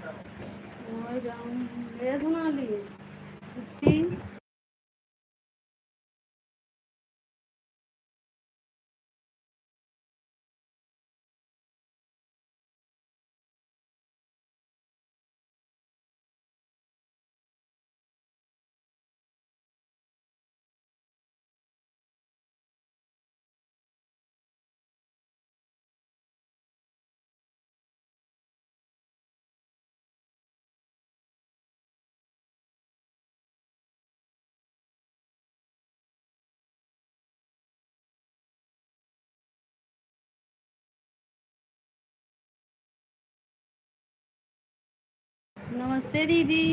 वही जाऊँ ले सुना लिए छुट्टी। नमस्ते दीदी।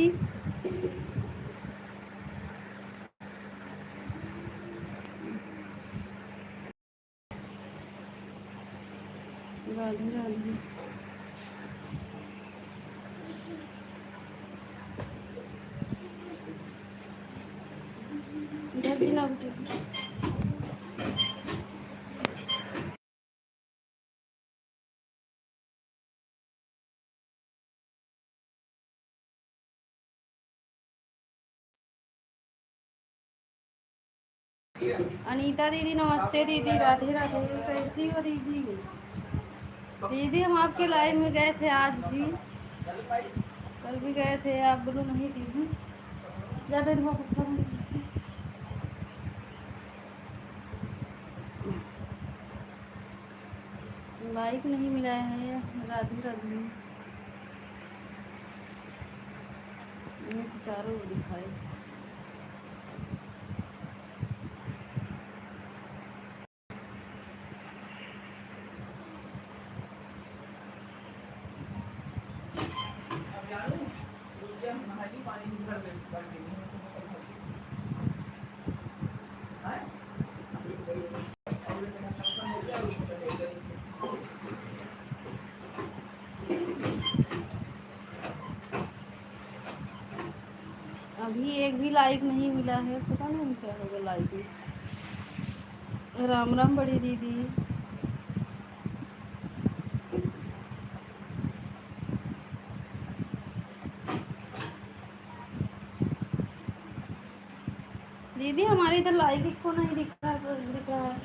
राधे राधे। इधर भी ना उठे। अनीता दीदी नमस्ते दीदी। राधे राधे। कैसी हो दीदी? दीदी हम आपके लाइव में गए थे आज भी, कल भी गए थे, आप बोलो नहीं दीदी। ज़्यादा देर लाइक नहीं मिला है। राधे राधे। चारों दिखाए। अभी एक भी लाइक नहीं मिला है, पता नहीं क्या होगा लाइक में। राम राम बड़ी दीदी। दीदी हमारे इधर लाइक को नहीं दिख रहा है, दिख रहा है।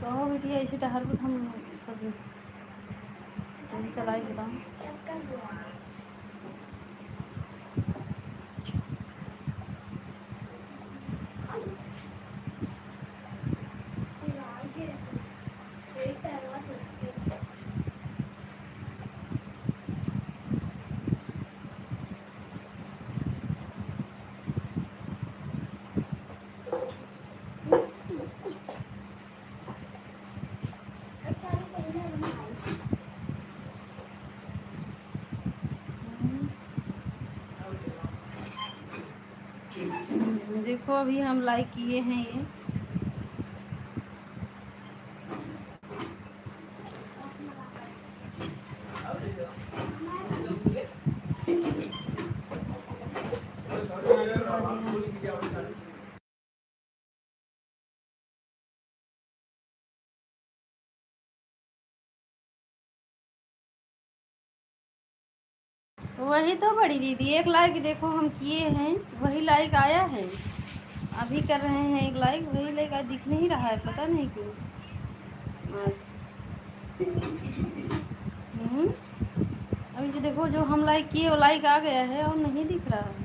कहो बेटी ऐसे टहर को हम कभी चलाई बताऊँ। देखो अभी हम लाइक किए हैं ये। वही तो बड़ी दीदी एक लाइक देखो हम किए हैं, वही लाइक आया है। अभी कर रहे हैं एक लाइक, वही लाइक दिख नहीं रहा है, पता नहीं क्यों आज। अभी जो देखो जो हम लाइक किए वो लाइक आ गया है और नहीं दिख रहा है।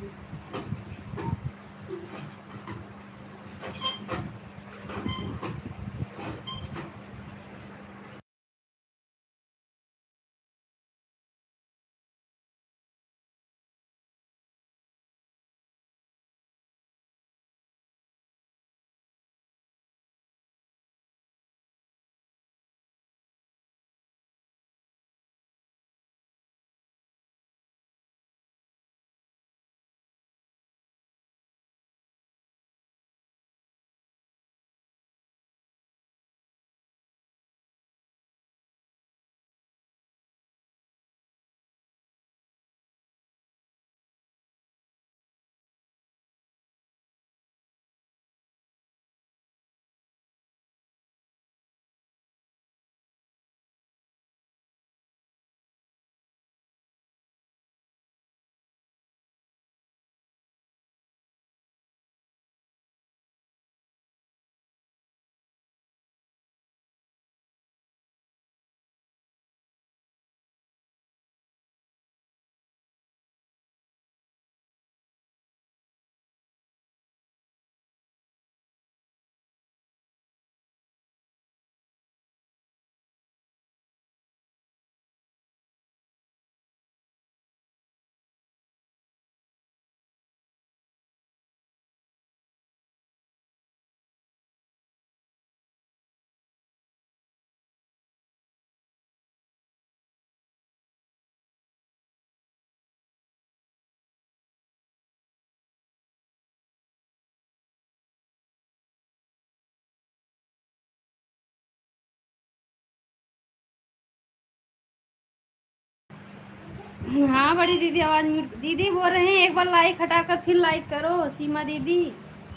हाँ बड़ी दीदी आवाज म्यूट। दीदी बोल रहे हैं एक बार लाइक हटाकर फिर लाइक करो। सीमा दीदी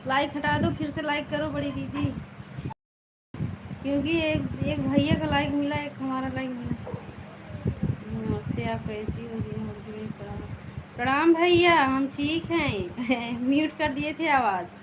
लाइक हटा दो फिर से लाइक करो बड़ी दीदी, क्योंकि एक एक भैया का लाइक मिला एक हमारा लाइक मिला। नमस्ते, आप कैसी हो जी? प्रणाम। प्रणाम भैया, हम ठीक हैं। म्यूट कर दिए थे आवाज़।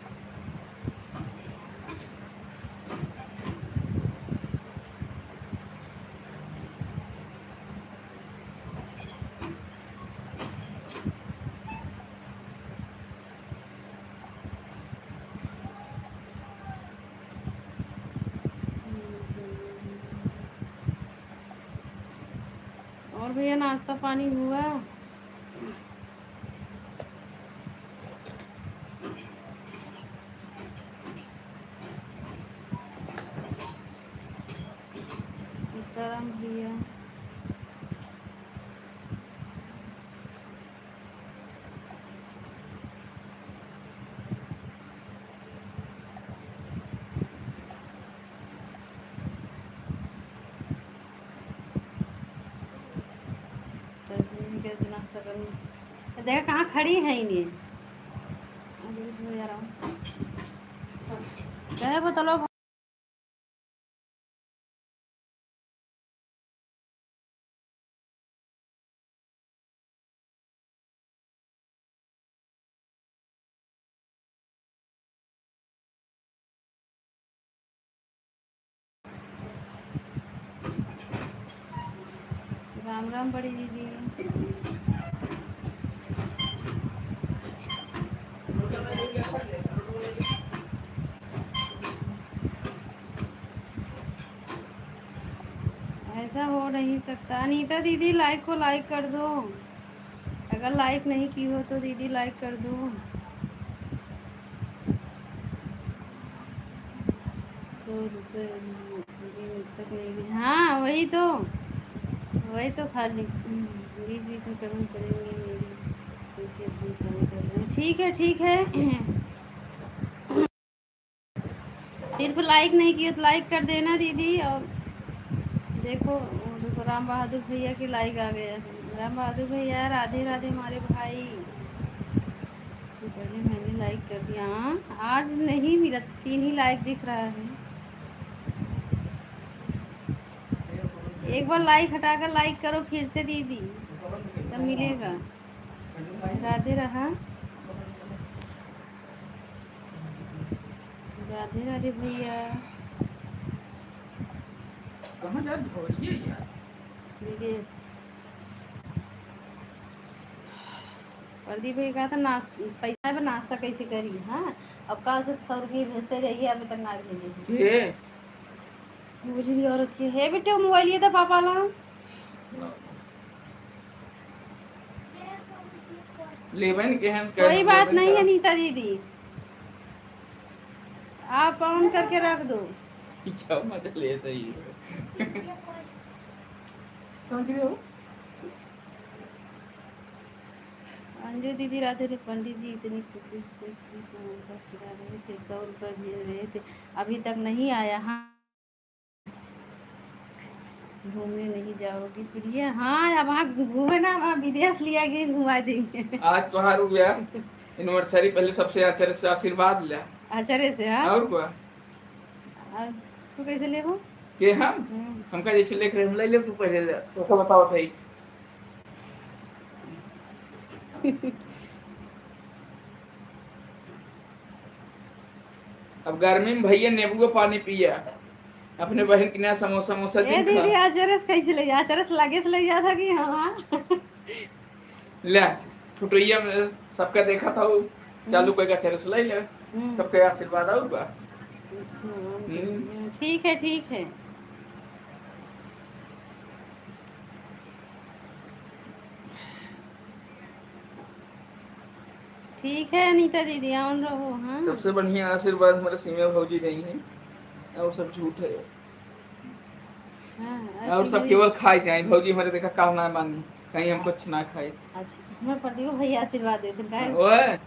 और भैया नाश्ता पानी हुआ? सीताराम भैया कैसे नाश्ता करूँ? देखा कहाँ खड़ी है इन्हें। क्या है बताओ। राम राम बड़ी दीदी। ऐसा हो नहीं सकता। अनीता दीदी लाइक को लाइक कर दो, अगर लाइक नहीं की हो तो दीदी लाइक कर दो। 100 रुपये तक नहीं। हाँ वही तो खाली बीच बीच में कमेंट करेंगे मेरी। ठीक है ठीक है। सिर्फ लाइक नहीं किया तो लाइक कर देना दीदी। और देखो राम बहादुर भैया की लाइक आ गया। राम बहादुर भैया राधे राधे हमारे भाई। तो पहले मैंने लाइक कर दिया। हाँ आज नहीं मिला, 3 ही लाइक दिख रहा है। एक बार लाइक हटाकर लाइक करो फिर से दीदी, तब मिलेगा। राधे राधे राधे भैया। कहाँ जा रही है यार? विदेश। प्रदीप भैया कहा था पैसा पर नाश्ता कैसे करी। हाँ अब कल से 100 रुपये भेजते रहिए, अभी तक ना भेजे। बोली औरत की है बेटे मोबाइल ये था पापा ला। लेवन के हम कोई बात नहीं है नीता दीदी, आप ऑन करके रख दो। क्या मजा लेता है। कौन सी हो? अंजू दीदी राधे रे। पंडित जी इतनी खुशी से खिला रहे थे, 100 रुपये भेज रहे थे, अभी तक नहीं आया। हाँ घूमने नहीं जाओगी प्रिया? हाँ अब वहाँ घूमे ना, वहाँ विदेश लिया गया घुमा देंगे। आज त्योहार हो गया एनिवर्सरी, पहले सबसे आचार्य से आशीर्वाद लिया। आचार्य से? हाँ और क्या। तू कैसे ले वो के हम का जैसे लेख रहे हम ले ले, तू पहले ले तो बताओ भाई। अब गर्मी में भैया नींबू का पानी पिया, अपने बहन के नया समोसा मोसा ए दीदी आचार्य से कैसे ले जा? आचार्य से लगे से ले जा था कि हाँ ले फुटैया में सबका देखा था वो चालू कोई का आचार्य से ले ले, सबके आशीर्वाद और बा। ठीक है ठीक है। ठीक है अनीता दीदी ऑन रहो। हाँ सबसे बढ़िया आशीर्वाद हमारे सीमा भौजी नहीं है, और सब झूठ है। हाँ, और सब केवल खाए थे। भौजी हमारे देखा काम ना मांगी, कहीं हम कुछ ना खाए। अच्छा हमारे प्रदीप भैया आशीर्वाद देते हैं।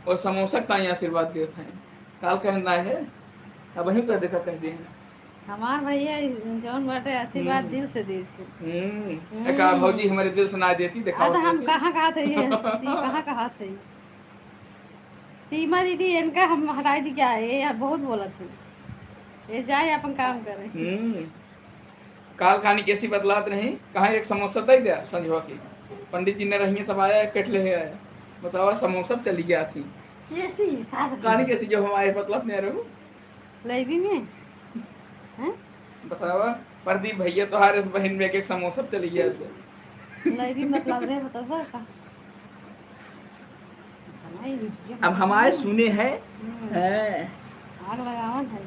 वो समोसा का ही आशीर्वाद देते हैं, काल कहना है अब वहीं कर देखा कह दिए। हमार भैया जौन बाटे आशीर्वाद दिल से देते। का भौजी हमारे दिल सुना देती दिखाओ तो हम देती। कहाँ कहा थे ये कहाँ कहा थे सीमा दीदी इनका हम हटाई दी क्या है ये बहुत बोला थे ये जाए अपन काम करे। काल कहानी कैसी बदलात नहीं कहाँ एक समोसा दे दिया संजवा की पंडित जी ने रही तब आया कटले है आया बतावा समोसा चली गया थी कैसी कहानी कैसी जो हम आए बतलात नहीं रहो लाइब्रेरी में हैं बतावा प्रदीप भैया तो हर बहन में एक समोसा चली गया लाइब्रेरी मतलब रे बतावा का अब हमारे सुने हैं आग लगावन है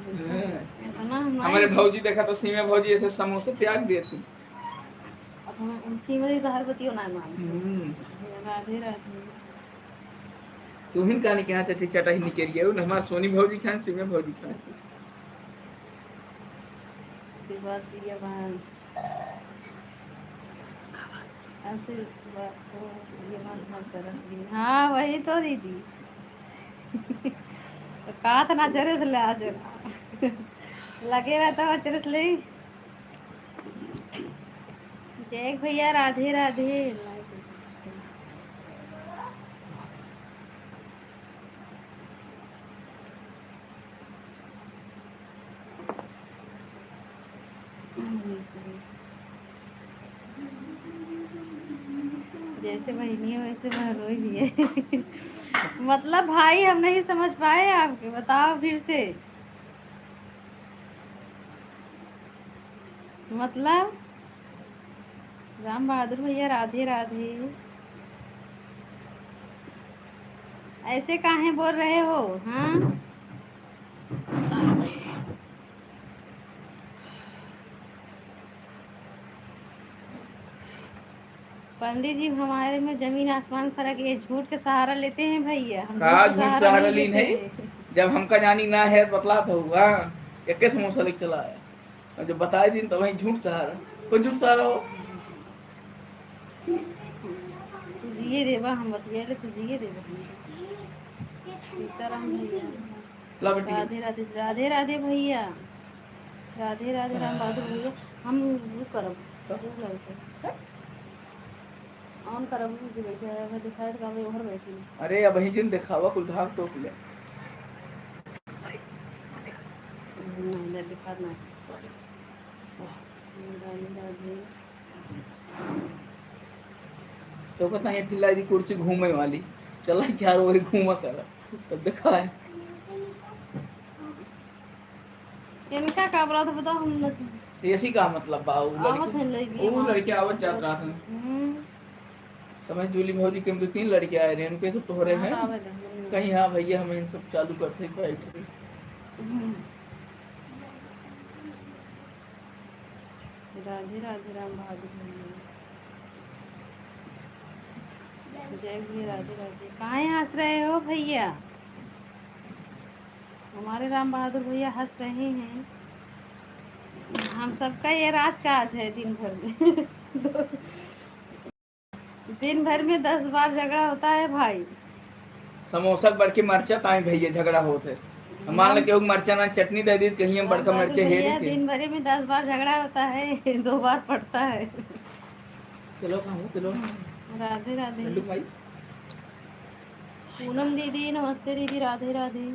इतना हमारे भौजी देखा तो सीमा भौजी ऐसे समोसे त्याग दिए थे अब हम सीमा दी तो हर बतियो ना मान राधे राधे तू ही कहानी कहाँ चटी चटाई निकल गया हमारे सोनी भौजी खान सीमा भौजी खान आशीर्वाद दिया बहन आशीर्वाद तो ये मन तरस गई हाँ वही तो दीदी तो कहा था ना चरस ले आज लगे रहता है चरस ले जय भैया राधे राधे जैसे बहनी है वैसे बहनोई भी है मतलब भाई हम नहीं समझ पाए आपके बताओ फिर से मतलब राम बहादुर भैया राधे राधे ऐसे काहे बोल रहे हो हाँ पंडित जी हमारे में जमीन आसमान फर्क है झूठ के सहारा लेते हैं भैया हम झूठ सहारा ली नहीं जब हमका जानी ना है बतला तो हुआ एक समोसा लेके चला आया और जब बताए दिन तो वही झूठ सहारा कोई झूठ सहारा हो तू जिए देवा हम बतिया ले तू जिए देवा सीताराम भैया राधे राधे राधे राधे भैया राधे राधे राम बहादुर भैया हम वो करब ऑन करब जी बैठे है मैं दिखाए तो कावे उधर बैठी अरे अब ही जिन दिखावा कुल धाक तो ले नहीं दिखा ना तो कहता है टिल्लाई दी कुर्सी घूमे वाली चला चारों ओर घूमा कर तब देखा है इनका का बोला था बताओ हम ऐसी का मतलब बा वो लड़के आवत जात रहा था तो मैं जूली भौजी के दो तीन लड़के आए रहे उनके तो तोहरे हैं कहीं हाँ भैया हमें इन सब चालू करते बैठ राधे राधे राम बहादुर जय भैया राधे राधे कहाँ हंस रहे हो भैया हमारे राम बहादुर भैया हंस रहे हैं हम सबका ये राजकाज है दिन भर में दिन भर में 10 बार झगड़ा होता है भाई समोसा बढ़ के मरचा ताए भैया झगड़ा होते मान लो मरचा ना चटनी दे दी कहीं हम बड़का मिर्चे है दिन भर में 10 बार झगड़ा होता है 2 बार पड़ता है चलो खाओ चलो राधे राधे भाई पूनम दीदी नमस्ते दीदी राधे राधे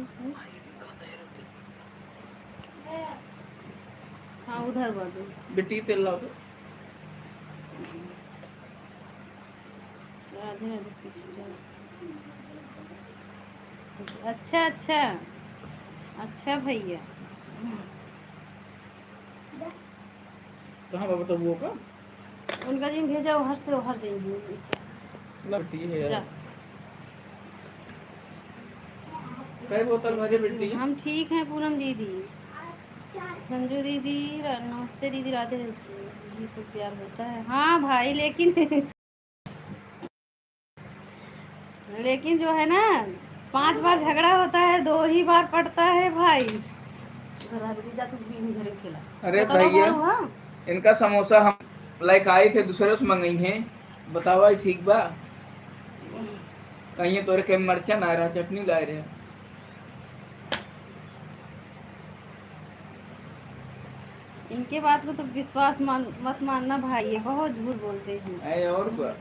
हाँ उधर बढ़ बेटी तेल लाओ राधे राधे अच्छा अच्छा अच्छा भैया कहाँ बाबा तो वो का उनका दिन भेजा उधर से उधर जाएंगे बेटी है यार कई बोतल भरे बेटी हम ठीक हैं पूनम दीदी संजू दीदी नमस्ते दीदी राधे जी तो प्यार होता है हाँ भाई लेकिन जो है ना 5 बार झगड़ा होता है 2 ही बार पड़ता है भाई अरे भैया इनका समोसा हम लाइक आए थे दूसरे से मंगाई हैं बतावा ठीक बा कहीं तोरे के मरचा ना रहा चटनी लाए रहे इनके बात को तो विश्वास मत मानना भाई, ये बहुत झूठ बोलते हैं। और क्या।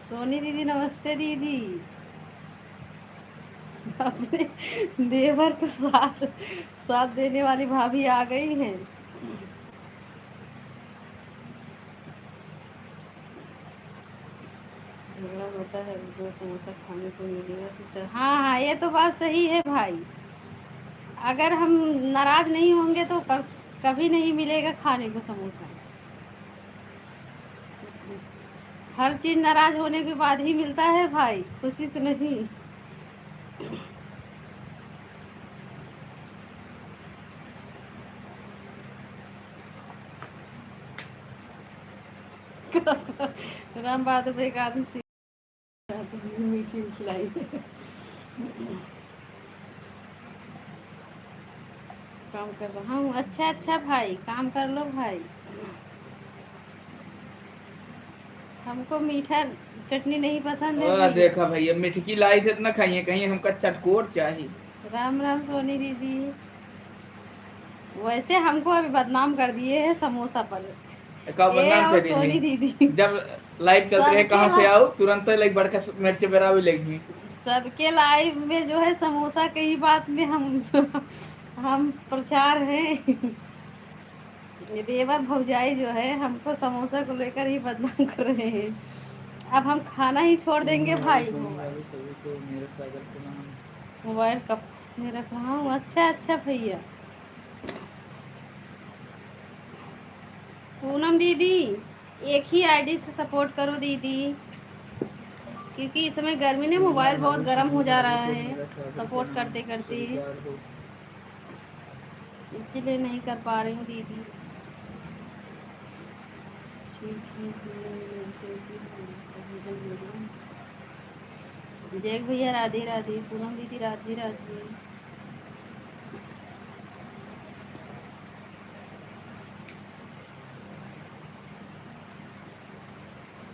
सोनी दीदी नमस्ते दीदी। अपने देवर को साथ देने वाली भाभी आ गई हैं। झगड़ा होता है जो समोसा खाने को मिलेगा सिस्टर। हाँ हाँ, ये तो बात सही है भाई। अगर हम नाराज नहीं होंगे तो कभी नहीं मिलेगा खाने को समोसा। हर चीज नाराज होने के बाद ही मिलता है भाई, खुशी से नहीं। राम बहादुर एक आदमी मीठी खिलाई। काम कर रहा हूँ। अच्छा अच्छा भाई, काम कर लो भाई। हमको मीठा चटनी नहीं पसंद है। देखा भैया मिठकी लाई थे इतना खाइए, कहीं हमका चटकोर चाहिए। राम राम सोनी दीदी। वैसे हमको अभी बदनाम कर दिए है समोसा पर। बदनाम कर सोनी दीदी जब लाइव चल रहे कहाँ से आओ तुरंत लाइक बड़का मिर्च बेरा भी लगी। सबके लाइव में जो है समोसा के ही बात में हम प्रचार हैं। देवर भौजाई जो है हमको समोसा को लेकर ही बदनाम कर रहे हैं। अब हम खाना ही छोड़ देंगे भाई। मोबाइल कब में रख रहा हूँ। अच्छा अच्छा भैया। पूनम दीदी एक ही आईडी से सपोर्ट करो दीदी, क्योंकि इस समय गर्मी में मोबाइल बहुत गर्म हो जा रहा है सपोर्ट करते करते, इसीलिए नहीं कर पा रही हूँ दीदी। जय भैया राधे राधे। पूनम दीदी राधे राधे।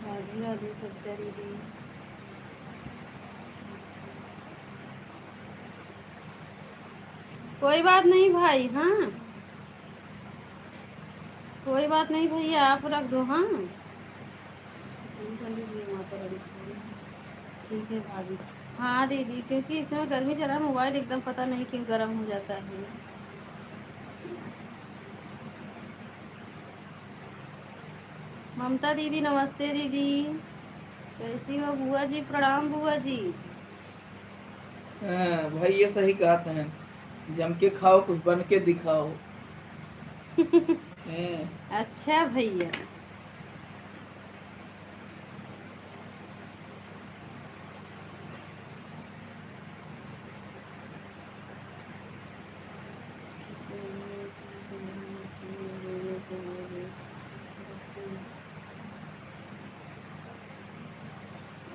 राधे राधे सत्या दीदी। कोई बात नहीं भाई। हाँ कोई बात नहीं भैया, आप रख दो। हाँ ठीक है भाभी। हाँ दीदी, क्योंकि इसमें गर्मी चला, मोबाइल एकदम पता नहीं क्यों गर्म हो जाता है। ममता दीदी नमस्ते दीदी, कैसी हो? बुआ जी प्रणाम। बुआ जी भाई ये सही कहते हैं, जम के खाओ कुछ बन के दिखाओ। अच्छा भैया।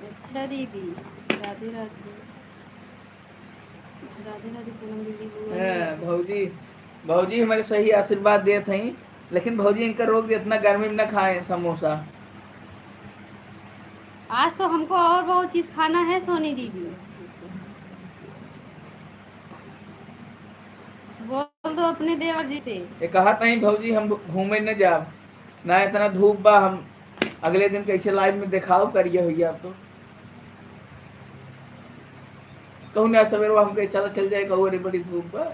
अच्छा दीदी राधे राधे। राधे राधे पूनम दीदी। भौजी हमारे सही आशीर्वाद दिए थे, लेकिन भौजी इनका रोक दिया इतना गर्मी में न खाए समोसा। आज तो हमको और बहुत चीज खाना है सोनी दीदी। बोल दो अपने देवर जी से। ये कहा नहीं भौजी हम घूमे न जाओ ना, इतना धूप बा, हम अगले दिन कैसे लाइव में दिखाओ करिए भैया। आप तो कहूँ ना सवेरे हम कहीं चल जाए, कहूँ अरे बड़ी धूप बा।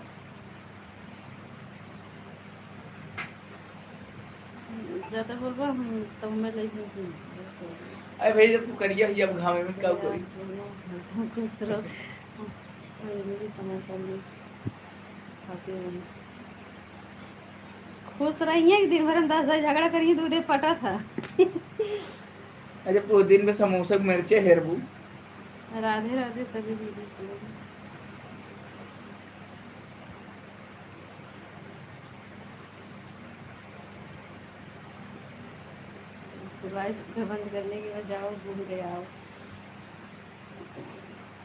ज्यादा बोलबा हम तो मैं ले जूँ। अरे भैया तू करिए भैया, अब घामे में क्या करी। खुश रहो। मेरी समोसा में खाते रहो, खुश रहिए कि दिन भर हम 10 झगड़ा करिए दूधे पटा था। अरे पूरे दिन में समोसा मिर्चे हेरबू। राधे राधे सभी दीदी को। लाइफ बंद करने के बाद जाओ घूम के आओ।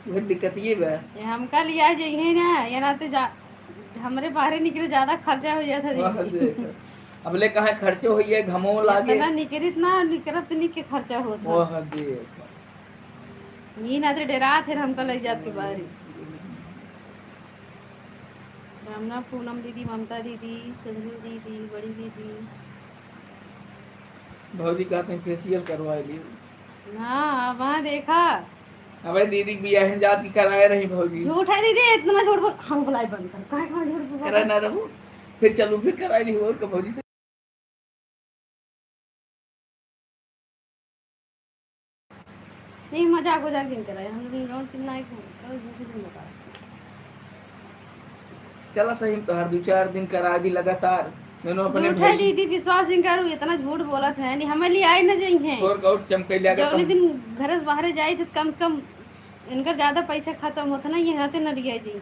वह दिक्कत ये बा, हम कल लिया जाइए ना, ये ना तो हमारे बाहर निकले ज्यादा खर्चा हो जाता। अब ले कहाँ खर्चे हो गए, घमो लागे ना निकरित ना निकरत नहीं के खर्चा होता। वह देख ये ना तो डरा थे हमको लग जात के बाहर। राम राम पूनम दीदी, ममता दीदी, संजू दीदी, बड़ी दीदी। भौजी कहते हैं फेशियल करवा लिए। हाँ वहाँ देखा। अबे दीदी बियाह जात की कराए रही भौजी। झूठ है दीदी, इतना झूठ बोल। हम बुलाई बंद कर, काहे कहाँ झूठ बोल करा ना रहूं, फिर चलू फिर कराई नहीं और का भौजी से। नहीं मजाक वजाक नहीं कराए हम लोग चिल्लाए क्यों, झूठ नहीं बता। चला सही तो हर 2-4 दिन करा दी लगातार दोनों अपने झूठ है दीदी, विश्वास नहीं करू, इतना झूठ बोला था नहीं हमें लिए आई न जाई हैं। और कौट चमकैला का जौने दिन घर से बाहर जाई थे कम से कम इनकर ज्यादा पैसा खत्म होता ना, यहाँ ते न लिया जाई।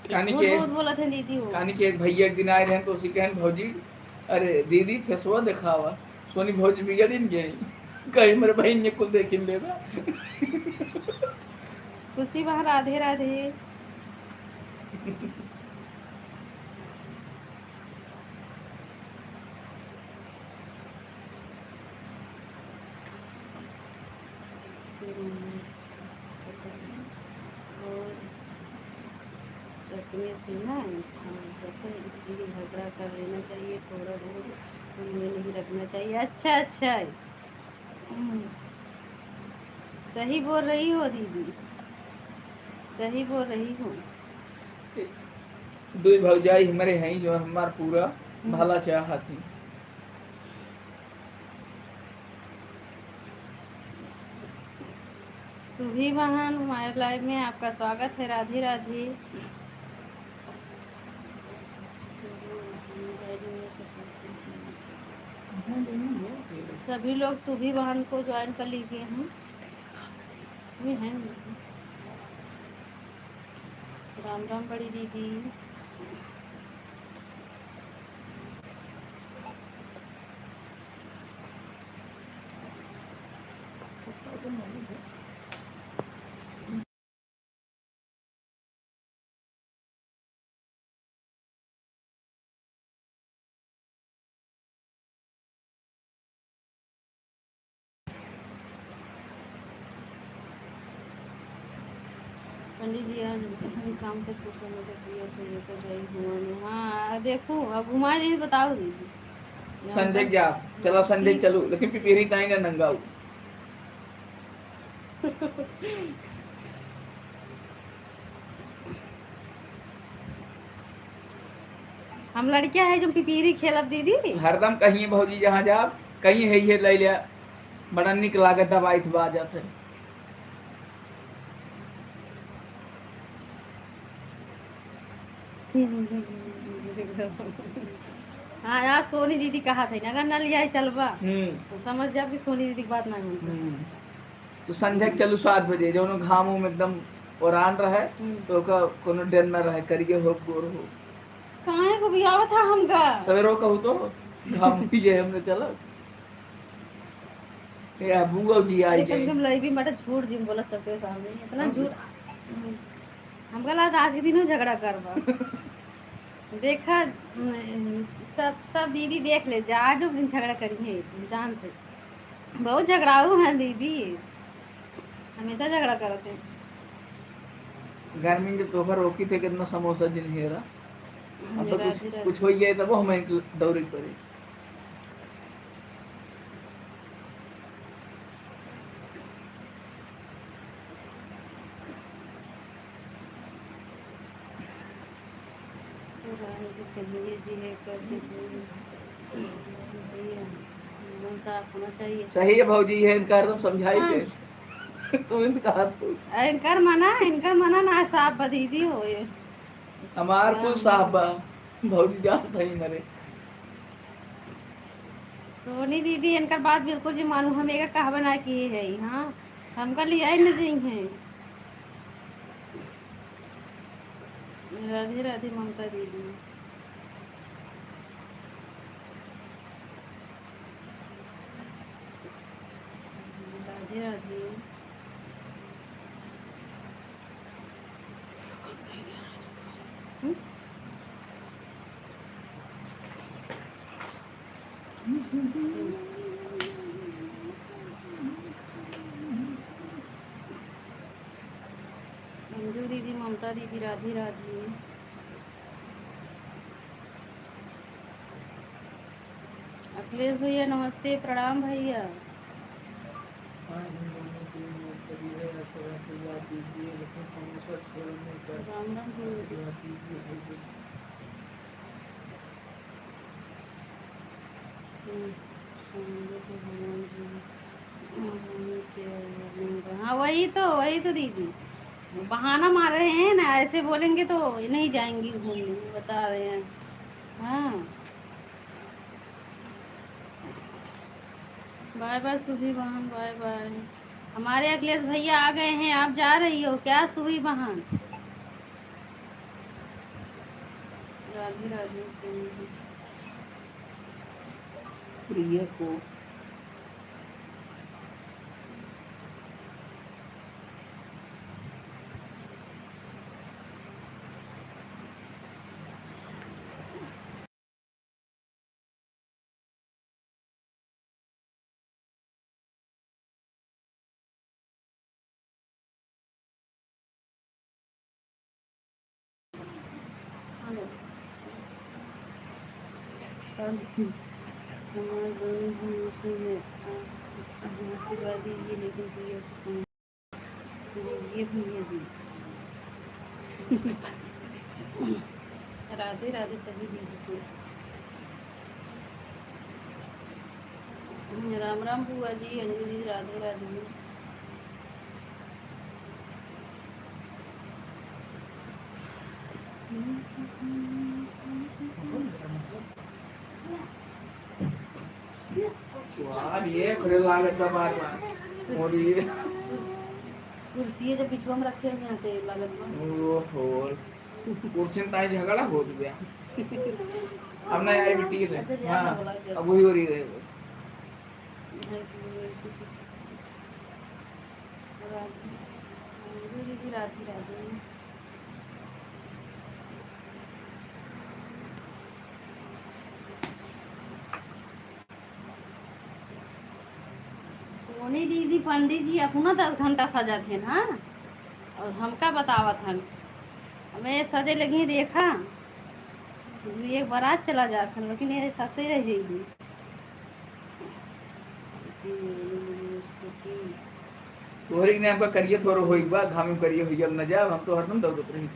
कानी झूठ के बहुत बोला था दीदी हो। कानी के एक भैया एक दिन आए रहे तो उसी कहन भौजी अरे दीदी फेसवा दिखावा। सोनी भौजी बिगड़ इन गई कहीं मेरे बहन ने कुल देख लेगा। खुशी वहाँ राधे राधे। रखने से ना इसलिए झगड़ा कर लेना चाहिए, थोड़ा बहुत उनमें नहीं रखना चाहिए। अच्छा अच्छा सही बोल रही हो दीदी, सही बोल रही हो। दो भौजाई हमारे हैं जो हमार पूरा भला चाहती। सुभी बहन हमारे लाइव में आपका स्वागत है, राधे राधे। सभी लोग सुभी बहन को ज्वाइन कर लीजिए। हम ये हैं। राम राम बड़ी दीदी। पंडित जी आज किसी काम से पूछा मुझे तो ये तो गई घुमाने। हाँ देखो अब घुमा दीजिए, बताओ दीदी। संजय क्या चलो संजय चलो लेकिन पिपेरी ताई ना नंगाऊ। हम लड़कियां है जो पिपीरी खेलब दीदी। हरदम कहीं भौजी जहाँ जा कहीं है ये ले लिया बड़ा निक लागत दवाई थी बाजत है। हाँ यार सोनी दीदी कहा था अगर न लिया चलवा तो समझ जा भी सोनी दीदी की बात ना हो। तो संध्या चलू 7 बजे जो घाम में एकदम ओरान रहे तो का कोनो डर न रहे करिए हो गोर हो। काहे को भी आवत था हमका सवेरो कहू तो घाम पीजे हमने चला ये बुआ जी आई गई एकदम लई भी मटा झूठ जिम बोला सबके सामने इतना झूठ। हमका लगा आज के दिन झगड़ा करवा। देखा सब दीदी देख ले जा आज दिन झगड़ा करी है जानते बहुत झगड़ाऊ हैं दीदी, हमेशा झगड़ा करते। गर्मी में तो रोकी थे कितना समोसा जिन हेरा अब तो कुछ हो गया तब हमें दौड़ी पड़ी। साफ होना चाहिए। सही है भौजी है इनका एकदम समझाई थे तो इनकर मना ना साफ दीदी हो ये हमार कुल साफ बा भौजी जान सही मरे। सोनी दीदी इनकर बात बिल्कुल जी मानू हम एक कहा बना की है। हाँ हमका लिया न जी हैं। राधे राधे ममता दीदी। राधे राधे। नमस्कार दीदी, राधे राधे। अखिलेश भैया नमस्ते, प्रणाम भैया। राम राम हाँ वही तो दीदी बहाना मार रहे हैं ना, ऐसे बोलेंगे तो नहीं जाएंगी घूमने, बता रहे हैं। हाँ बाय बाय सुभी बहन, बाय बाय। हमारे अखिलेश भैया आ गए हैं, आप जा रही हो क्या सुभी बहन? राधे राधे प्रिय को आशीर्वाद दीजिए, लेकिन प्रिया को समझिए भैया जी। राधे राधे सभी दीदी को। राम राम बुआ जी, अंजलि जी, राधे राधे। ये खड़े लागत बार और ये कुर्सी जब पिछुआ में रखे हैं ते लागत बा। ओहो कुर्सी में ताई झगड़ा हो गया। अब नहीं आई बिटी है। हां अब वही हो रही है। राधे राधे। सोनी दीदी पंडित जी अपना 10 घंटा सजा थे ना, और हमका बतावत हन हमें सजे लगी देखा एक बारात चला जाता, लेकिन ये सस्ते रह जाएगी। तोहरी ने आपका करिए थोड़ा होई बा घाम करिए होई अब न जा हम तो हरदम दौड़त रही।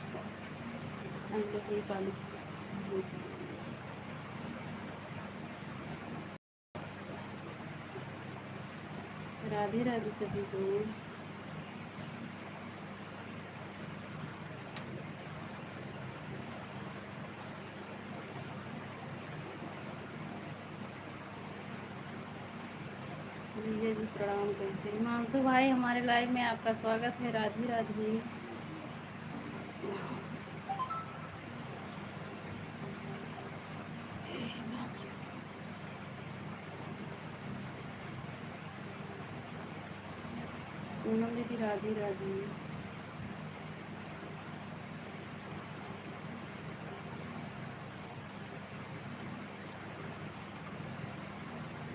राधे राधे सभी को। विजय जी प्रणाम। कैसे हिमांशु भाई, हमारे लाइव में आपका स्वागत है। राधे राधे। पूनम दीदी राधे राधे।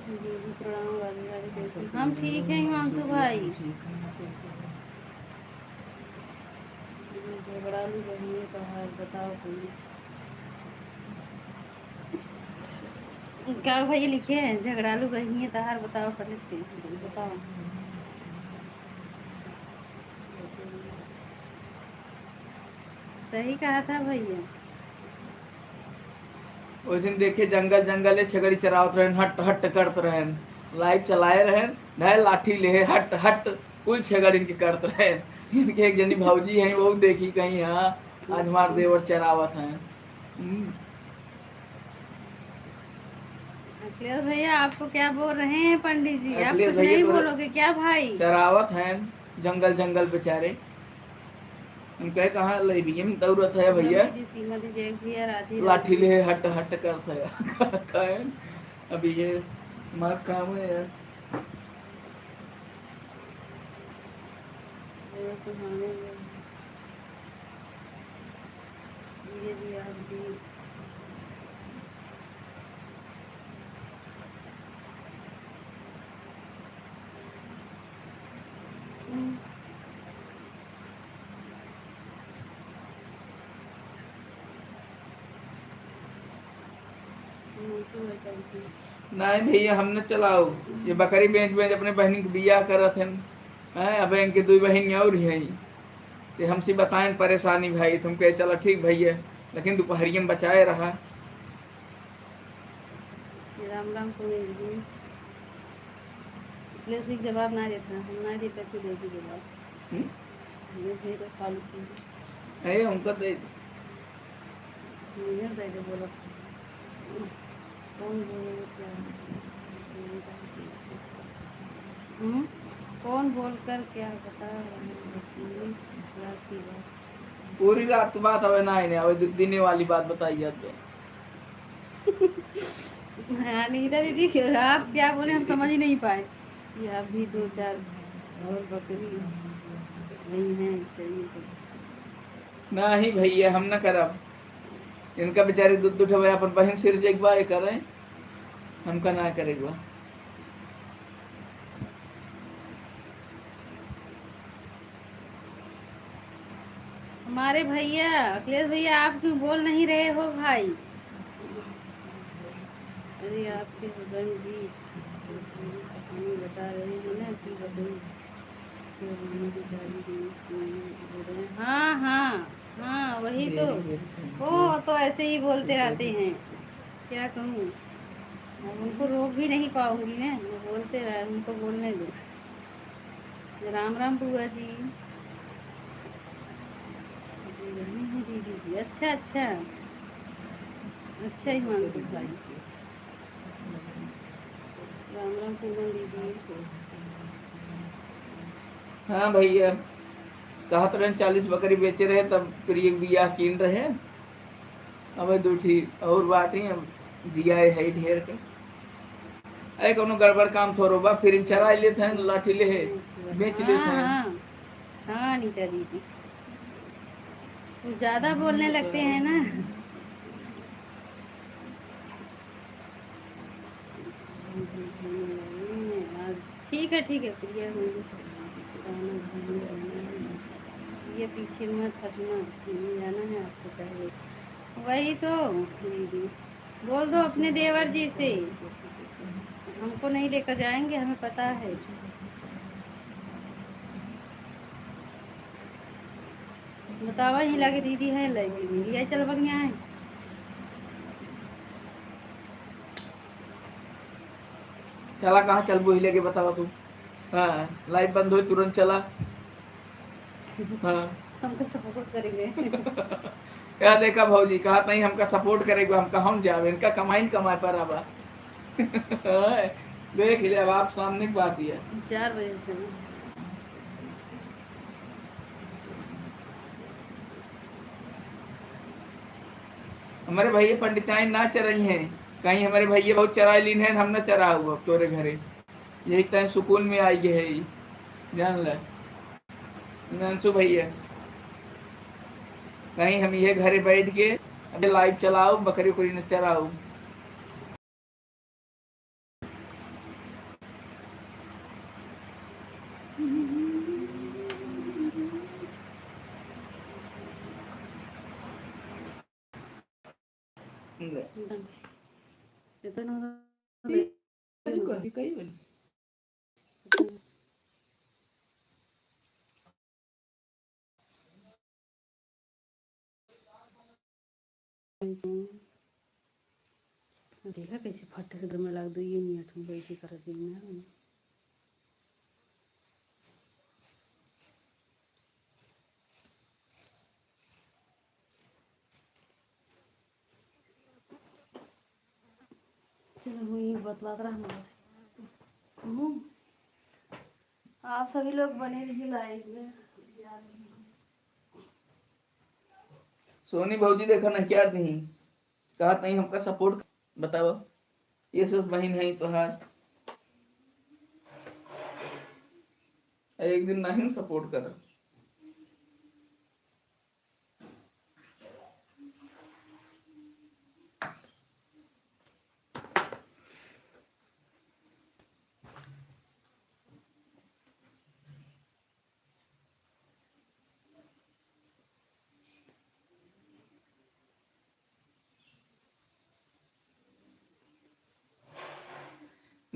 दीदी प्रणाम, राधे राधे। कैसे हम ठीक हैं हिमांशु भाई। झगड़ालू बहनी का हाल बताओ कोई। क्या भाई लिखे हैं झगड़ालू बहनी है तहार बताओ, कर लेते बताओ। सही कहा था भैया। उस दिन देखे जंगल जंगल छगड़ी चरावत रहन, हट हट करत रहन, लाइव चलाए रहन, ढाई लाठी ले हट हट कुल छगड़ इनके करत रहन। इनके एक जनी भौजी हैं वो देखी कहीं, हाँ आज हमार देवर चरावत हैं। अखिलेश भैया आपको क्या बोल रहे हैं पंडित जी? आप अखिलेश कुछ भैया नहीं तो बोलोगे क्या भाई? चरावत हैं जंगल जंगल बेचारे, उनके कहाँ लइबिये में दौड़त है भैया, लाठी ले हट हट करत है। अभी ये हमारा काम है यार। ये भी आप भी नहीं भैया हम न चलाओ, ये बकरी बेच बेच अपने बहन के बियाह करत हैं। अब इनके दो बहन और हैं, तो हमसे बताएं परेशानी भाई। तुम कहे चलो ठीक भैया, लेकिन दोपहरिया में बचाए रहा। राम राम सुने जी जवाब ना देता, हम ना देते तो दे दी जवाब। ये तो फालतू की अरे उनका दे नहीं दे दे बोलो कौन बोले क्या कौन बोलकर क्या बता रात की बात। पूरी रात की बात हवे ना, इन्हें हवे दिने वाली बात बताई जाते। हाँ नीता दीदी आप क्या बोले हम समझ ही नहीं पाए। ये अभी 2-4 और बकरी नहीं है, चाहिए सब नहीं भैया हम न करब। इनका बेचारे दूध उठे अपन बहन सिर जगवा करे, हमका ना करेगा। हमारे भैया अखिलेश भैया आप क्यों बोल नहीं रहे हो भाई। अरे आपके हस्बैंड जी बता रहे हैं ना कि बकरी की शादी। हाँ हाँ हाँ वही तो, वो तो ऐसे ही बोलते रहते हैं, क्या कहूँ। अब उनको रोक भी नहीं पाऊंगी ना, वो बोलते रहे, उनको बोलने दो। राम राम बुआ जी। दीदी जी अच्छा अच्छा अच्छा ही मानसू भाई। राम राम पूनम दीदी। हाँ भैया कहत रहे 40 बकरी बेचे रहे, तब फिर एक बियाह कीन रहे। अब दूठी और बाटी जिया है ढेर के। अरे कोनो गड़बड़ काम थोड़ो बा, फिर चरा लेते हैं लाठी ले बेच लेते हैं। हाँ हाँ नीता दीदी ज्यादा बोलने लगते हैं ना। ठीक है प्रिया होंगी ये पीछे मत हटना, नहीं जाना है आपको चाहिए। वही तो दीदी बोल दो अपने देवर जी से, हमको नहीं लेकर जाएंगे, हमें पता है। बतावा ही लगे दीदी है लगी लिया चल बगिया है। चला कहाँ चल बोही लेके बतावा तू। हाँ लाइट बंद हो तुरंत चला। हाँ हमको सपोर्ट करेंगे। क्या देखा भौजी कहा नहीं हमका सपोर्ट करेगा, हम कहाँ जावे, इनका कमाई कमाए पर अब। देख ले अब आप सामने की बात ही है। 4 बजे से हमारे भैया पंडिताई ना चराई हैं, कहीं हमारे भैया बहुत चराई लीन है, हम न चरा हुआ तोरे घरे। यही तय सुकून में आई है, जान ले नंसू भैया। कहीं हम ये घरे बैठ के अबे लाइव चलाओ, बकरी उकरी न चराओ। देखा कैसे फट से दम लग दो, ये मिनट में बैठी कर देना। बतलाता रहा आप सभी लोग बने रहिए लाइव में। सोनी भौजी देखो ना क्या नहीं कहा नहीं हमका सपोर्ट बताओ, ये सब बहन है तो हार एक दिन नहीं सपोर्ट कर।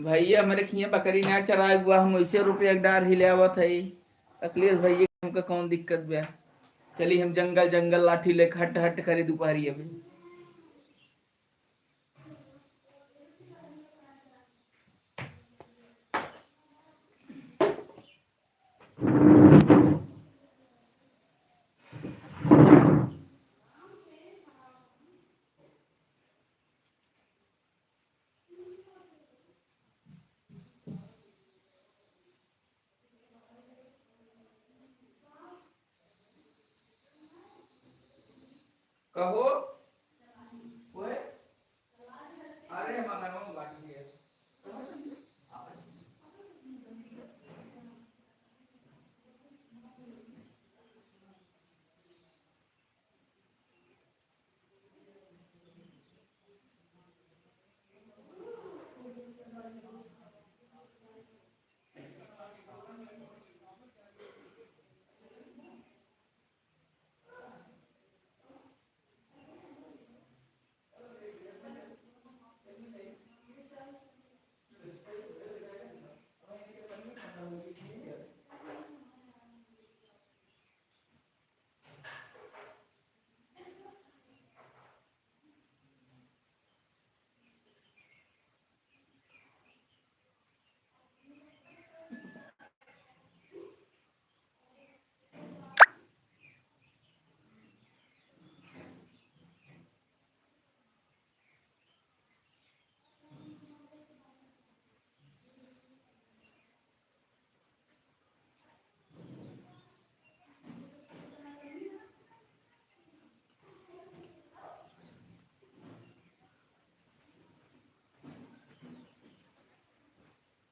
भैया मेरे खिया बकरी ना चराए हुआ हम वैसे रुपये डार ही ले आवत है। अखिलेश भैया हमका कौन दिक्कत बा। चली हम जंगल जंगल लाठी ले हट हट करे दोपहरी अभी। कहो ओए अरे मंगनवा बाकी है।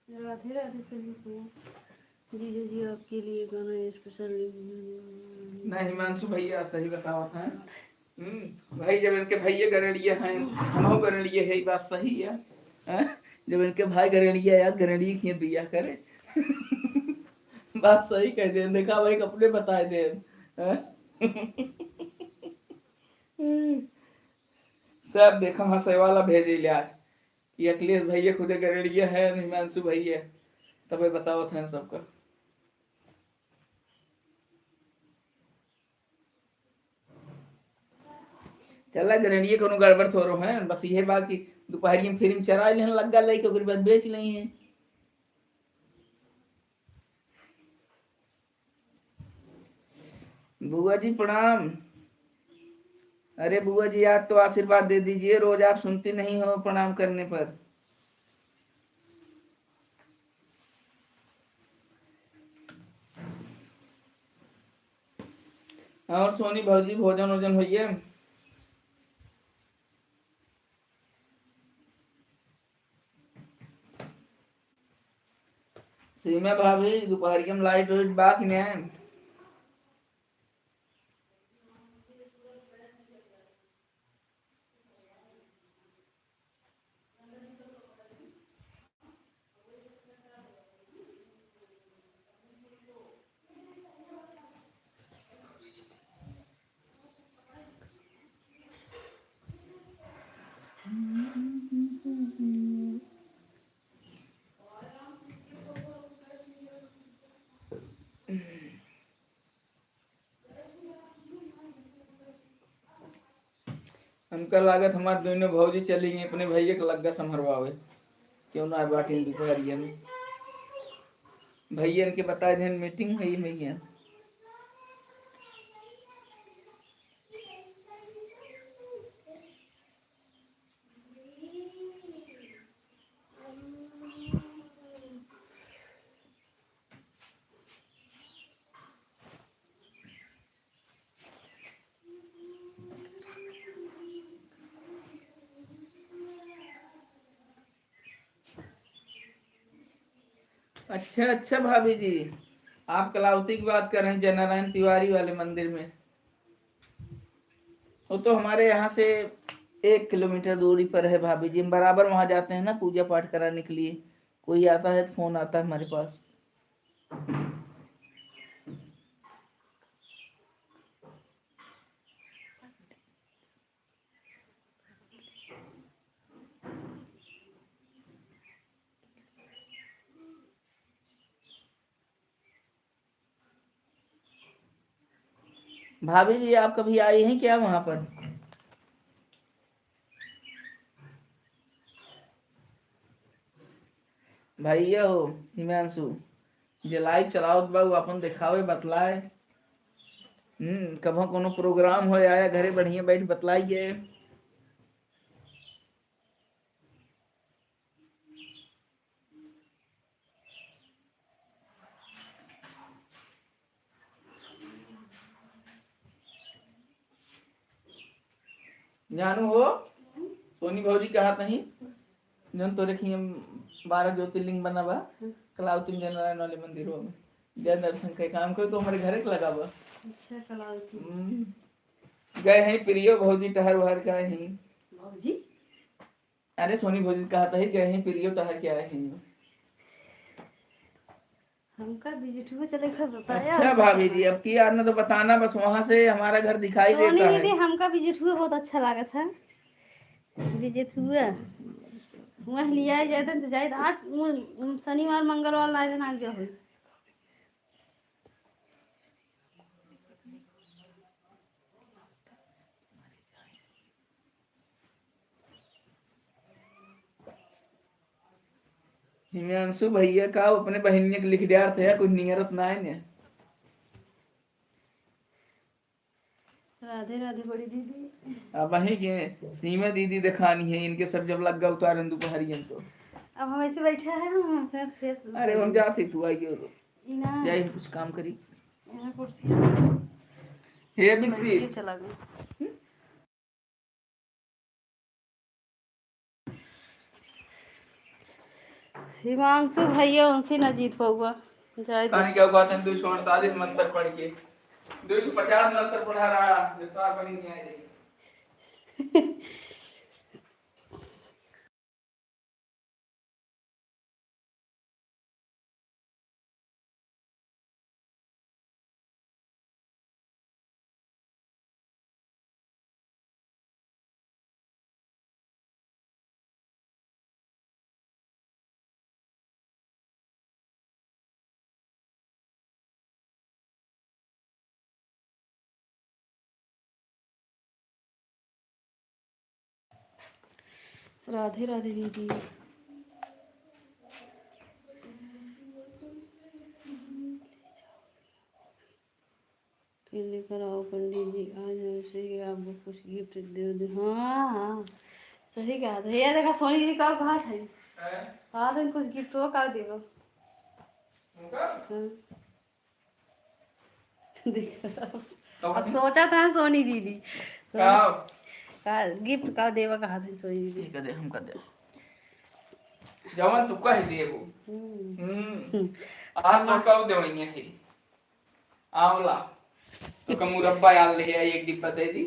राधे राधे सभी को। जीजू जी आपके लिए गाना स्पेशल। नहीं हिमांशु भैया सही बताओ है। भाई जब इनके भैया गरणिया हैं हम गरणिया है बात सही है। जब इनके भाई गरणिया याद गरणिया की दिया करे। बात सही कह दे देखा भाई कपड़े बताए दे। सब देखा हंसे वाला भेजे लिया कि अखिलेश भैया खुदे गरणिया है हिमांशु भैया तब बताओ थे सबका। चला गरणिया कोनो गड़बड़ थोड़ो है बस ये बात कि दोपहरी में फिर चरा लेने लग गया लई ओकरी बाद बेच लई है। बुआ जी प्रणाम। अरे बुआ जी आज तो आशीर्वाद दे दीजिए रोज आप सुनती नहीं हो प्रणाम करने पर। और सोनी भौजी भोजन वोजन होइए। सीमा भाभी दोपहरी में लाइट वाइट बाकी ने। हमका लागत हमारे दोनों भौजी चली गई अपने भैया के लग्गा संभरवावे क्यों ना बाटी दोपहरिया में। भैया इनके बता दें मीटिंग है भैया। अच्छा अच्छा भाभी जी आप कलावती की बात कर रहे हैं जयनारायण तिवारी वाले मंदिर में। वो तो हमारे यहाँ से 1 किलोमीटर दूरी पर है भाभी जी हम बराबर वहां जाते हैं ना पूजा पाठ कराने के लिए। कोई आता है तो फोन आता है हमारे पास। भाभी जी आप कभी आई हैं क्या वहां पर? भैया हो हिमांशु जे लाइव चलाओ बाबू अपन दिखावे बतलाए। कभो कोनो प्रोग्राम हो आया घरे बढ़िया बैठ बतलाइए। जानू हो सोनी भौजी कहा तही जन तो रखी 12 ज्योतिर्लिंग बना बा कलावती नारायण वाले मंदिरों में जय दर्शन के काम को तो हमारे घरे के लगा बा। अच्छा कलावती गए हैं प्रियो भौजी टहर वहर गए हैं। भौजी अरे सोनी भौजी कहा था ही गए हैं प्रियो टहर के आए हैं। हमका विजिटुआ चले घर बताया। अच्छा भाभी जी अब की यार ना तो बताना बस वहाँ से हमारा घर दिखाई देता है। दीदी हमका विजिटुआ बहुत अच्छा लगा था। विजिटुआ वहाँ लिया जाता तो जाए आज शनिवार मंगलवार लाए दिन आ गया हो। हिमांशु भैया का अपने बहन के लिख दिया थे कुछ नियरत ना है ने। राधे राधे बड़ी दीदी। अब वही के सीमा दीदी दिखानी है इनके सब जब लग गया उतारन दोपहरियन तो। अब हम ऐसे बैठे हैं हम फेस। अरे हम जाते तू आई गयो तो इना जाई कुछ काम करी। यहाँ कुर्सी हे बिट्टी चला गया। हिमांशु भैया उनसे न जीत पाऊंगा जाए कहानी क्या बात है 248 मंत्र पढ़ के 250 मंत्र पढ़ा रहा विस्तार बनी नहीं आई रही। राधे राधे दीदी। लेकर आओ पंडित जी आज हमसे आपको कुछ गिफ्ट दे दे। हाँ हाँ सही कहा था ये देखा सोनी जी का कहा था हाँ तो कुछ गिफ्ट हो का देगा। अब सोचा था सोनी दीदी का गिफ्ट का देवा कहा था सोनी दीदी। ठीक है दे हम कर दे जवन तू कह दे वो आ तो कब देवनी है आंवला तो का मुरब्बा याद ले आई एक डिब्बा दे दी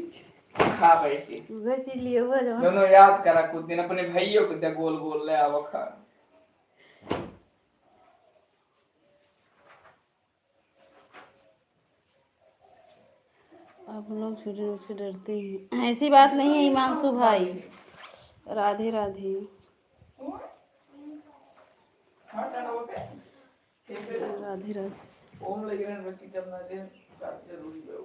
खा बैठी वैसे लिए हुआ जो दोनों याद करा कुछ दिन अपने भाइयों को दे गोल गोल ले आओ खा। आप लोग छोटे लोग से डरते हैं ऐसी बात नहीं है हिमांशु भाई। राधे राधे राधे राधे ओम लगे बच्ची जब ना दे जरूरी है।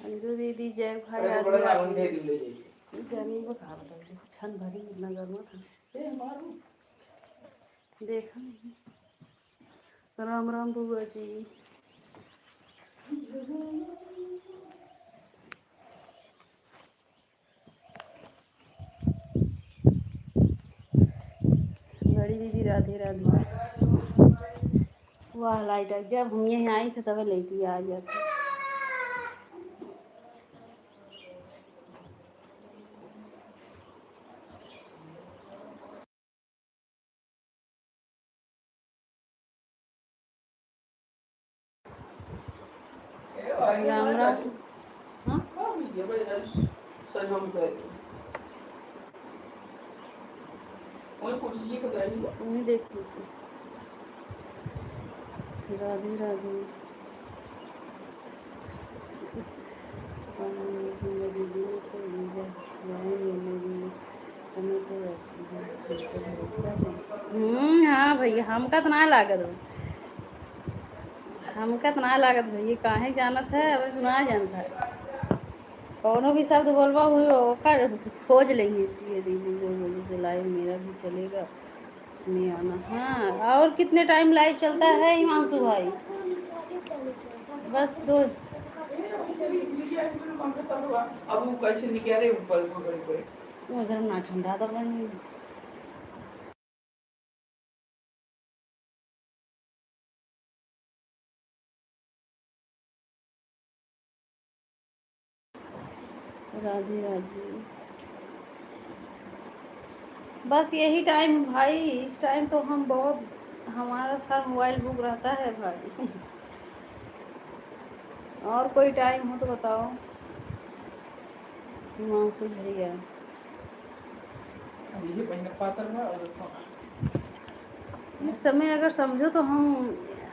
अंजू दीदी जय भाई राधे राधे गर्मी में कहा बता छन भरी इतना गर्म था देखा नहीं। राम राम बुआ जी। बड़ी दीदी राधे राधे। वाह लाइट जब हम यहाँ आई थे तब लाइट ही आ जाती। राम राम देख राधे राधे दीदी को हाँ भैया, हमका तो ना लागत हो, हमका तो ना लागत भैया, काहे जानत है, अब सुना जानता है कौनो भी शब्द बोलबा हुई ओकर खोज लेंगे। ये दीदी जो बोली से लाइव मेरा भी चलेगा, उसमें आना। हाँ, और कितने टाइम लाइव चलता है हिमांशु भाई? बस दो। अब वो कैसे निकले ऊपर बड़े उधर ना ठंडा तो बन। राधे राधे। बस यही टाइम भाई, इस टाइम तो हम बहुत, हमारा सारा मोबाइल बुक रहता है भाई। और कोई टाइम हो तो बताओ हिमांशु भैया। ये महीना पातर में और इस समय अगर समझो तो हम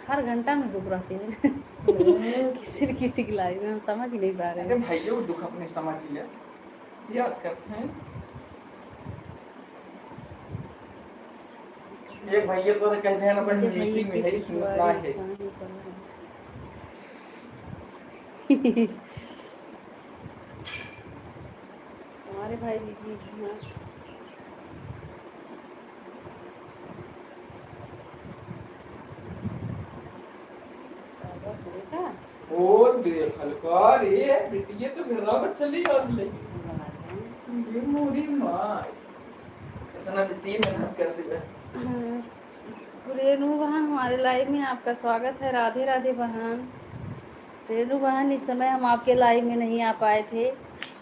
हर घंटा में बुक रहते हैं। किसी न किसी की लाइफ में हम समझ ही नहीं पा रहे हैं। भाइयों दुख अपने समझ लिया, याद करते हैं। एक भैया तो कहते हैं ना पर मीटिंग में है सुनना है। हमारे भाई जी हाँ। और देखल कर ये बिटिया तो घर में चली और ले ये मोरी मां इतना बिटिया मेहनत कर दिया। रेनू बहन हमारे लाइव में आपका स्वागत है। राधे राधे बहन। रेनू बहन, इस समय हम आपके लाइव में नहीं आ पाए थे।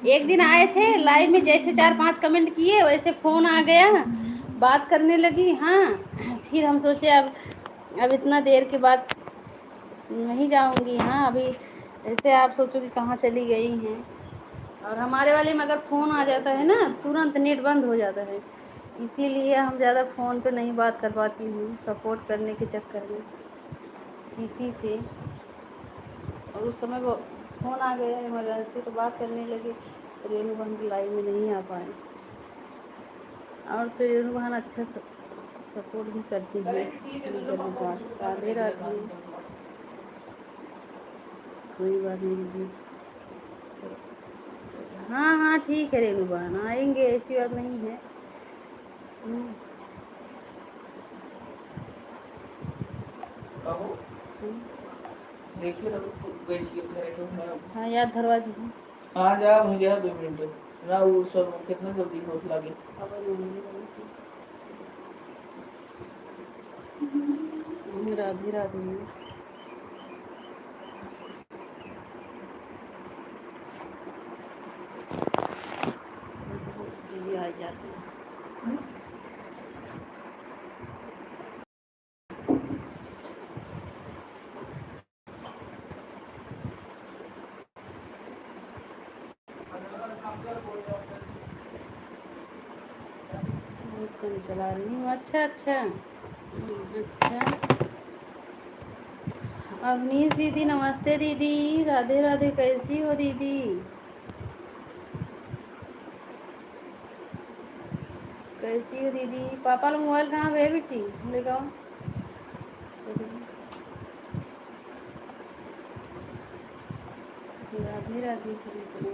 एक दिन आए थे लाइव में, जैसे 4-5 कमेंट किए वैसे फ़ोन आ गया, बात करने लगी। हाँ, फिर हम सोचे अब इतना देर के बाद नहीं जाऊंगी। हाँ, अभी ऐसे आप सोचो कि कहाँ चली गई हैं। और हमारे वाले में अगर फ़ोन आ जाता है ना, तुरंत नेट बंद हो जाता है, इसीलिए हम ज़्यादा फ़ोन पे नहीं बात कर पाती हूँ, सपोर्ट करने के चक्कर में किसी से। और उस समय वो फ़ोन आ गया इमरजेंसी, तो बात करने लगे, रेनू बहन की लाइव में नहीं आ पाए। और फिर रेनू बहन अच्छा सपोर्ट भी करती है के साथ। राधे राधे। कोई बात नहीं दीदी। हाँ हाँ ठीक है रेनू बहन, आएंगे, ऐसी बात नहीं है। देखिए हाँ, याद धरवा दीजिए। हाँ जा मुझे 2 मिनट ना, वो सब कितना जल्दी हो लगे। राधे राधे। आ जाते हैं। कम चला रही हूँ। अच्छा अच्छा अच्छा। अवनीश दीदी नमस्ते दीदी। राधे राधे, कैसी हो दीदी? कैसी हो दीदी? पापा लोग मोबाइल कहाँ गए बेटी? ले जाओ। राधे राधे सभी को।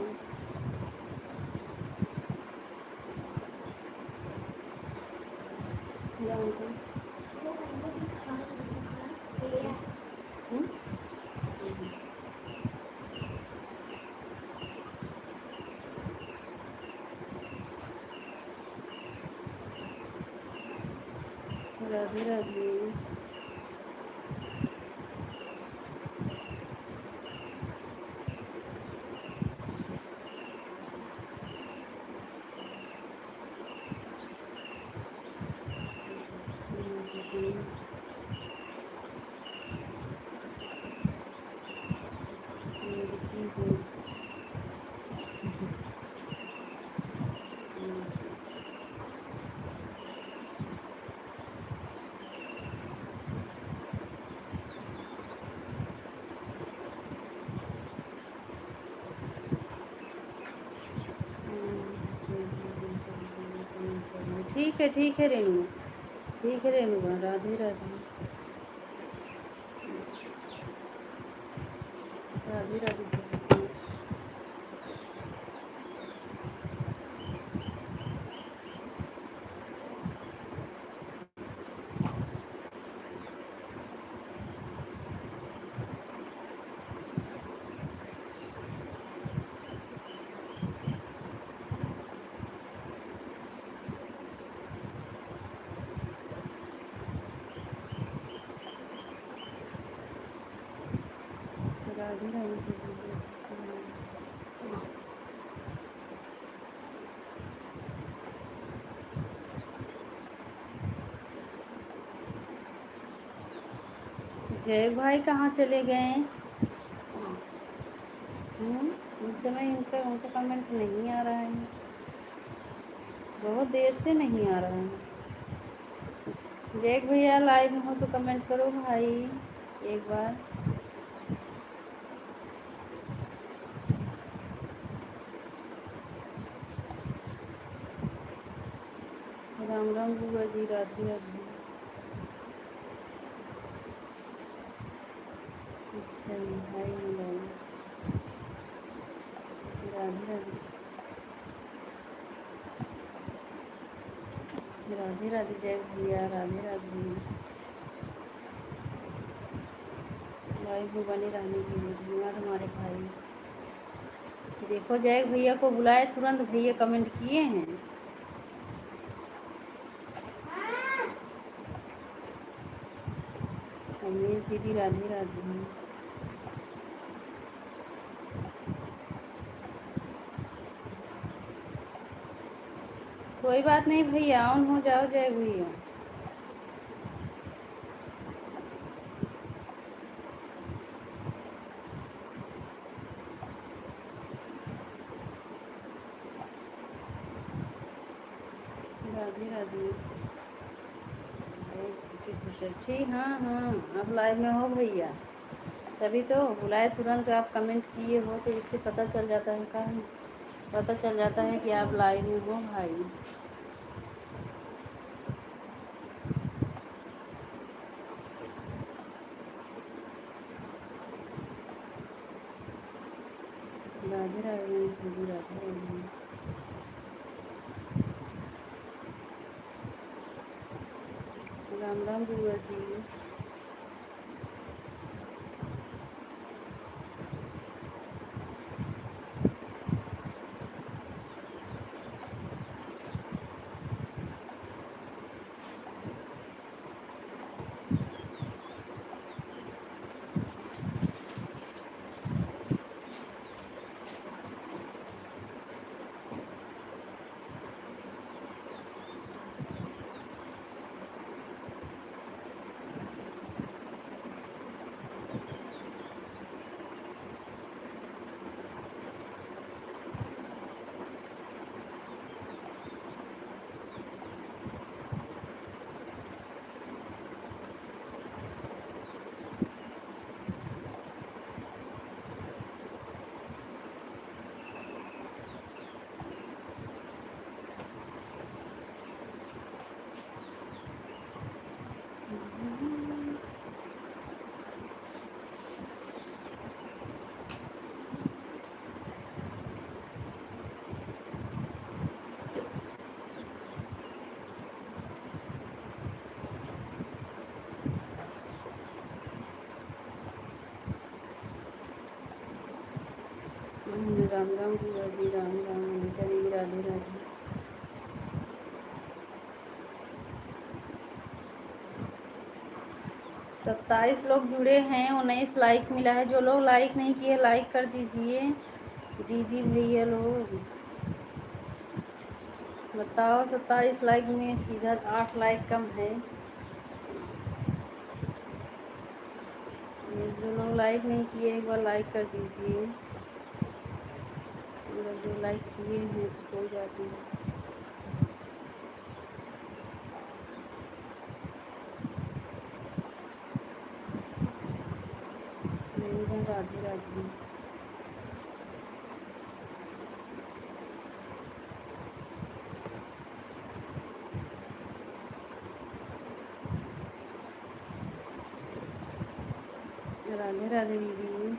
राधे राधे। ठीक है रेणु, ठीक है रेणु, राधे राधे, राधे राधे सभी। राधे राधे सभी। जय भाई कहाँ चले गए? इस समय उनका कमेंट नहीं आ रहा है, बहुत देर से नहीं आ रहा है। जय भैया लाइव में हो तो कमेंट करो भाई एक बार। राम राम बुआ जी, राधे राधे। अच्छा भाई मिलाओ, राधे राधे, राधे राधे जय भैया, राधे राधे। लाइव में बने रहने के लिए धन्यवाद हमारे भाई। देखो जय भैया को बुलाए, तुरंत भैया कमेंट किए हैं। उमेश दीदी राधे राधे। कोई बात नहीं भैया, ऑन हो जाओ जय भैया। राधे राधे। ठीक, हाँ हाँ आप लाइव में हो भैया, तभी तो बुलाए, तुरंत आप कमेंट किए हो तो इससे पता चल जाता है पता चल जाता है कि आप लाइव में हो भाई। राधे राधे दीदी, राधे राधे। राम राम बुआ जी। राम राम बुआ जी, राम राम अनिता दीदी, राधे राधे। 27 लोग जुड़े हैं, 19 लाइक मिला है। जो लोग लाइक नहीं किए लाइक कर दीजिए दीदी भैया लोग। बताओ 27 लाइक में सीधा 8 लाइक कम है। जो लोग लाइक नहीं किए एक बार लाइक कर दीजिए, अगर जो लाइक किए हैं तो कोई बात नहीं। राधे राधे। राधे राधे दीदी।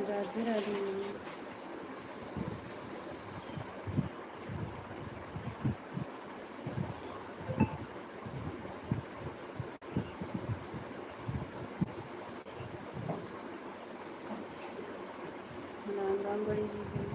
राधे राधे दीदी। राम राम बड़ी दीदी।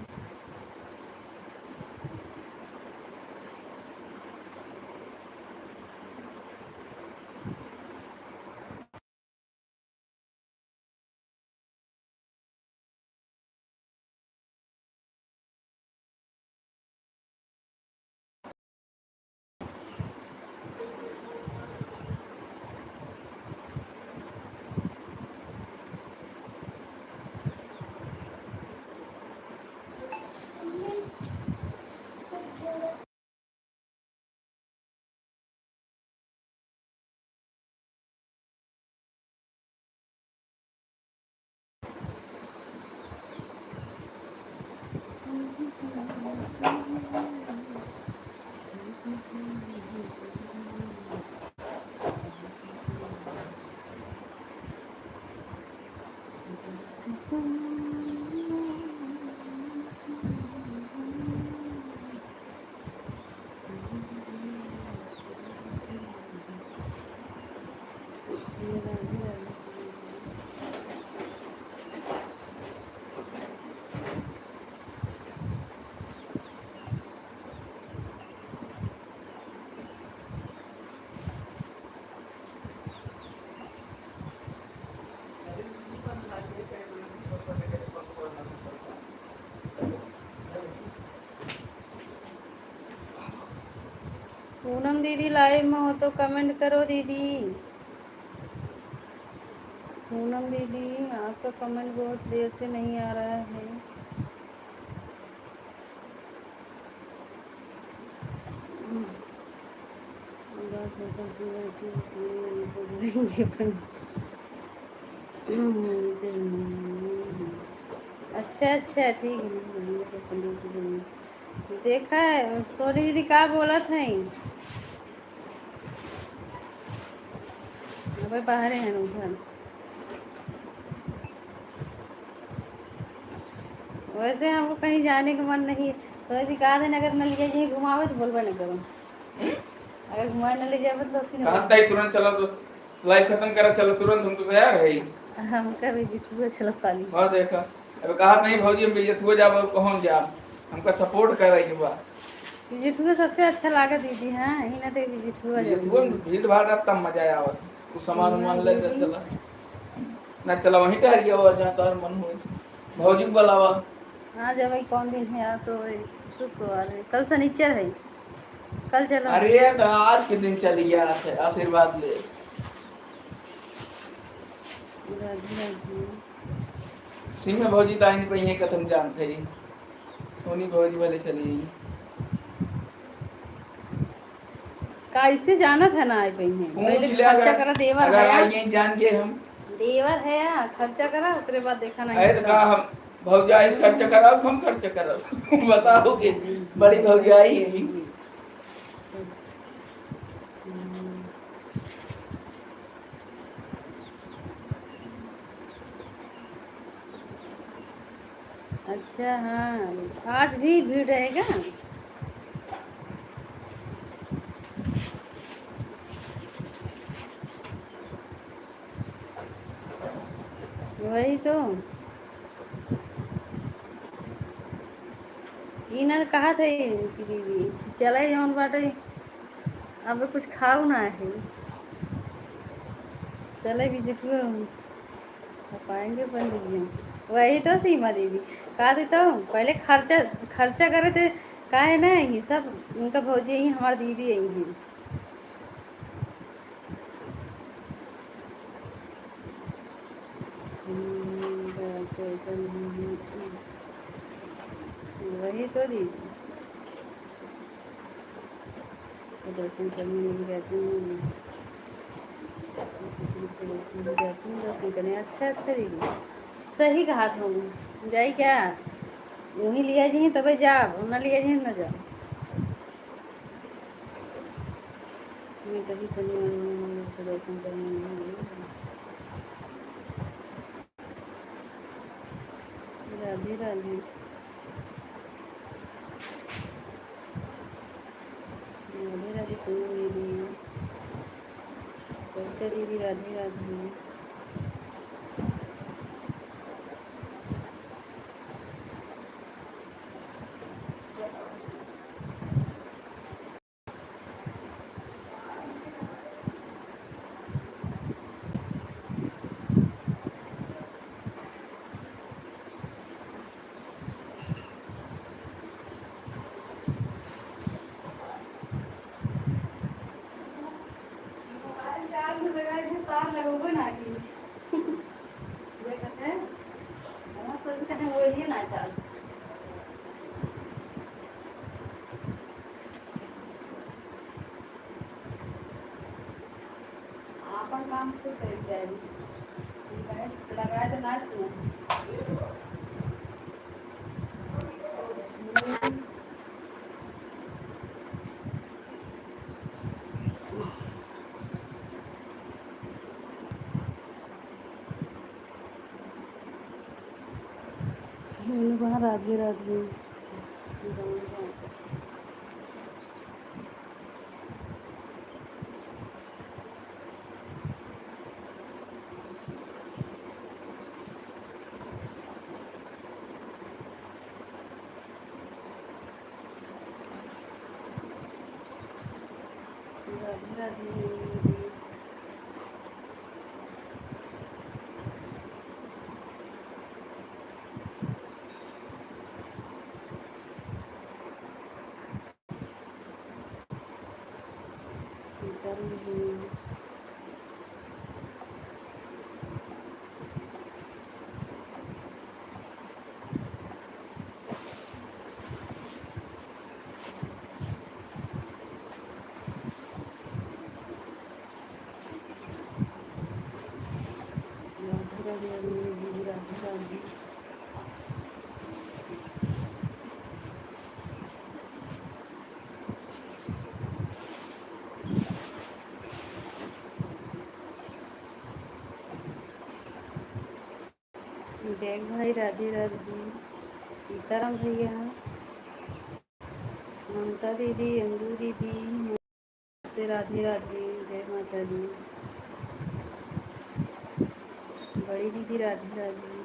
पूनम दीदी लाइव में हो तो कमेंट करो दीदी। पूनम दीदी आपका कमेंट बहुत देर से नहीं आ रहा है। अच्छा अच्छा ठीक है। देखा है सोनी दीदी का बोला था अबे बाहर है उधर। वैसे हमको कहीं जाने का मन नहीं है तो ऐसी कहा था अगर न ले जाइए घुमावे तो बोलबे न करो। अगर घुमाए न ले जाए तो कहता है तुरंत चलो तो लाइव खत्म करा चलो तुरंत हम तो तैयार है। हमका भी जितुआ चलो खाली। और देखा अब कहा नहीं भौजी हम जितुआ जाब कौन जाब हमका सपोर्ट कर रही बा। जितुआ सबसे अच्छा लागत दीदी। हां ही ना दे जितुआ जितुआ भीड़ भाड़ रहता मजा आवत कुछ सामान मान ले चला ना चला वहीं ठहर गया और जहां तार मन हो भौजी को बुलावा। हाँ जब कौन दिन है आप तो शुक्रवार है कल शनिचर है कल चलो। अरे तो आज के दिन चली गया आशीर्वाद ले। सिंह भौजी तो आइन पे यही कथम जानते ही सोनी भौजी वाले चली कैसे जाना था ना आए पे पहले खर्चा करा देवर है यही जान के हम देवर है खर्चा करा उसके बाद देखा नहीं। अरे तो हम भौजाई खर्चा कराओ हम खर्चा कराओ बताओ कि बड़ी भौजाई है। अच्छा हाँ आज भी भीड़ रहेगा। वही तो इन्हें कहा थे दीदी चले जौन बाटे अब कुछ खाऊ ना है, चले भी जितने पाएंगे पंडित जी। वही तो सीमा दीदी कहा देता हूँ, पहले खर्चा खर्चा करे थे, कहा है ना ये सब उनका भौजी यही, हमारी दीदी यही है। वही तो दीदी दर्शन करने नहीं जाती हूँ, दर्शन करने। अच्छा अच्छा दीदी सही कहा तुम, जाई क्या वहीं लिया जी तब जाओ, न लिया जी न जाओ। मैं कभी शनिवार दर्शन करने नहीं गई। राधे राधे राधे राधे दीदी, कविता दीदी राधे राधे। अपन काम तो कर जाएगी, लगाए तो ना वहाँ राधे राधे। राधे राधे सीताराम जी। राधे राधे दीदी राधे राधे। देख भाई राधे राधे, सीताराम भैया, ममता दीदी, अंजू दीदी, नमस्ते राधे राधे, जय माता दी, बड़ी दीदी राधे राधे।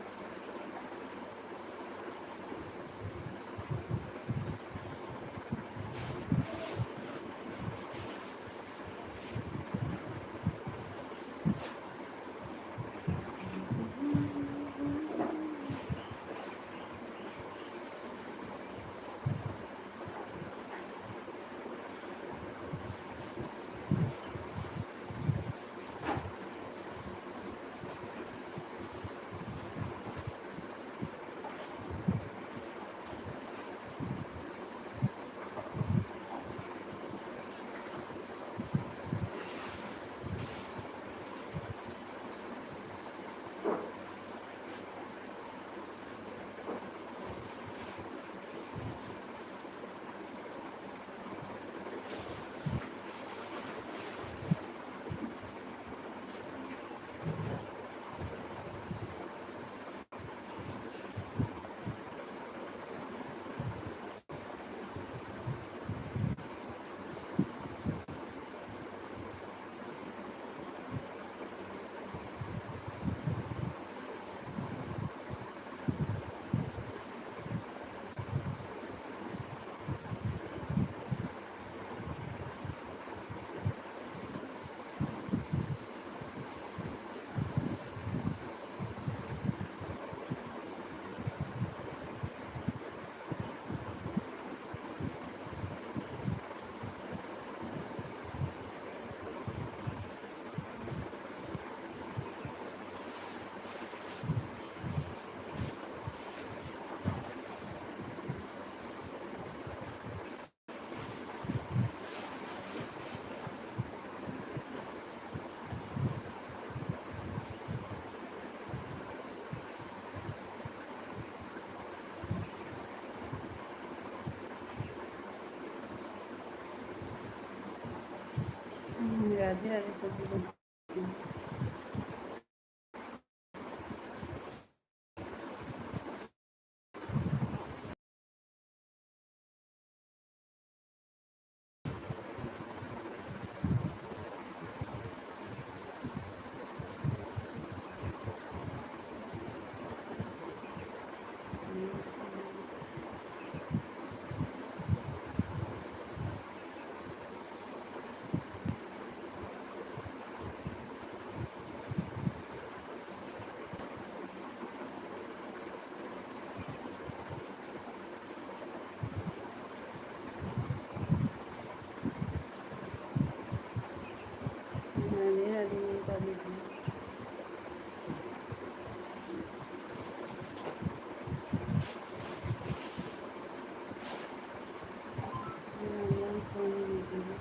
राधे राधे सभी लोग। राधे राधे सभी लोग। राम राम सोनी दीदी।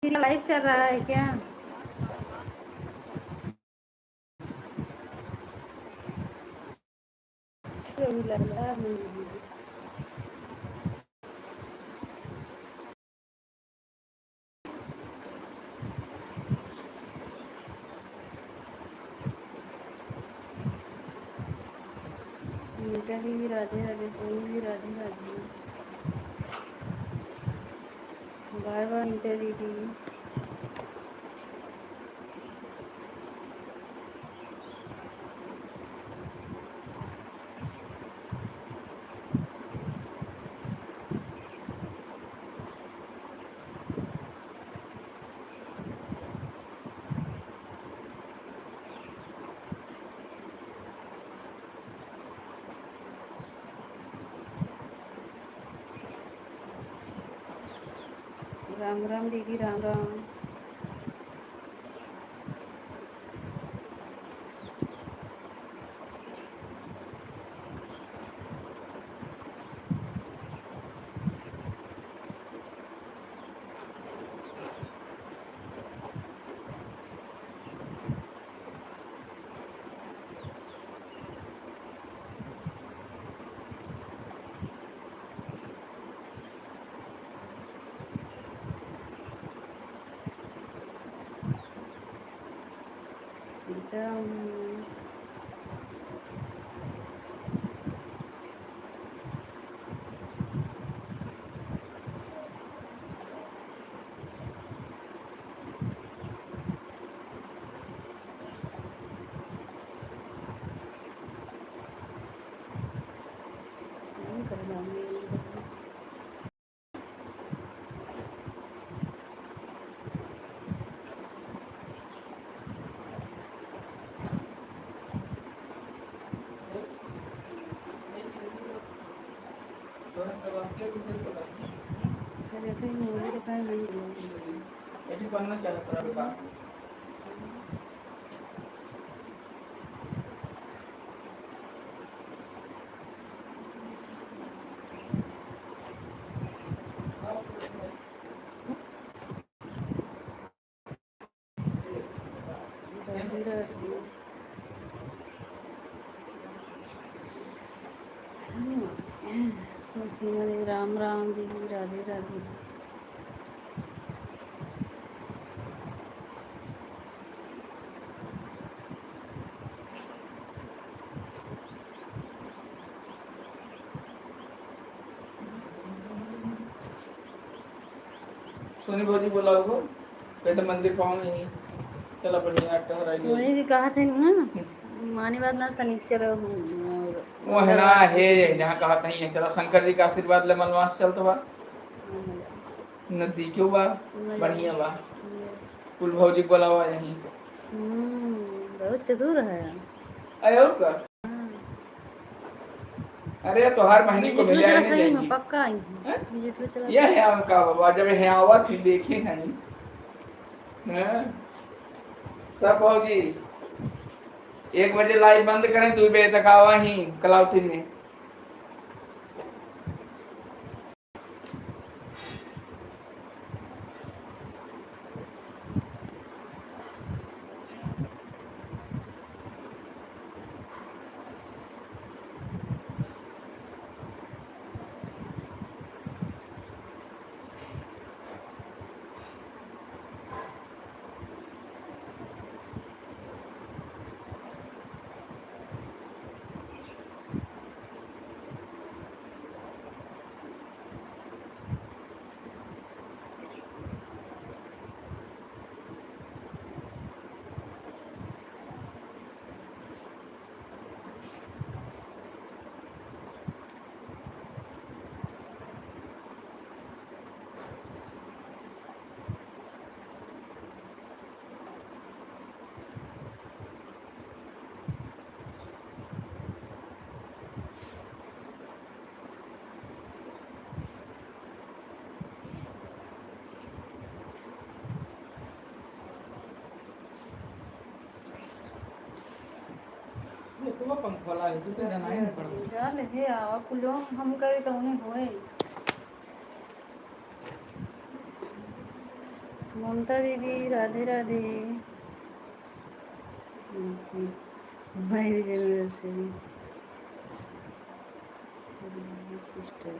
लाइव चल रहा है क्या? मीठा भी राधे राधे, सोनी भी राधे राधे। बाय बाय मीठा दीदी। राम राम दीदी, राम राम। सीताराम। ऐसी बनना चाहिए। राम राम दीदी, राधे राधे। सोनी भौजी बोला होगा कहते मंदिर पाऊँ नहीं। चला बढ़िया टहरा सोनी जी कहा थे ना मानी बात ना शनिचर वो है ना है जहाँ कहा नहीं है। चला शंकर जी का आशीर्वाद ले मनवास चल तो बा नदी क्यों बा बढ़िया बा। कुल भौजी बोला हुआ यहीं बहुत चतुर है। अरे और का अरे तो हर महीने को मिल जाएगी पक्का यह है का बाबा जब है आवा फिर देखे नहीं हैं? सब होगी 1 बजे लाइट बंद करें 2 बजे तक आवा ही कलाउथी में। तो पंखा ला है तो जाना ही नहीं पड़ता जान है आवा कुलो हम करे तो उन्हें होए। ममता दीदी Radhe Radhe. Marriage anniversary sister.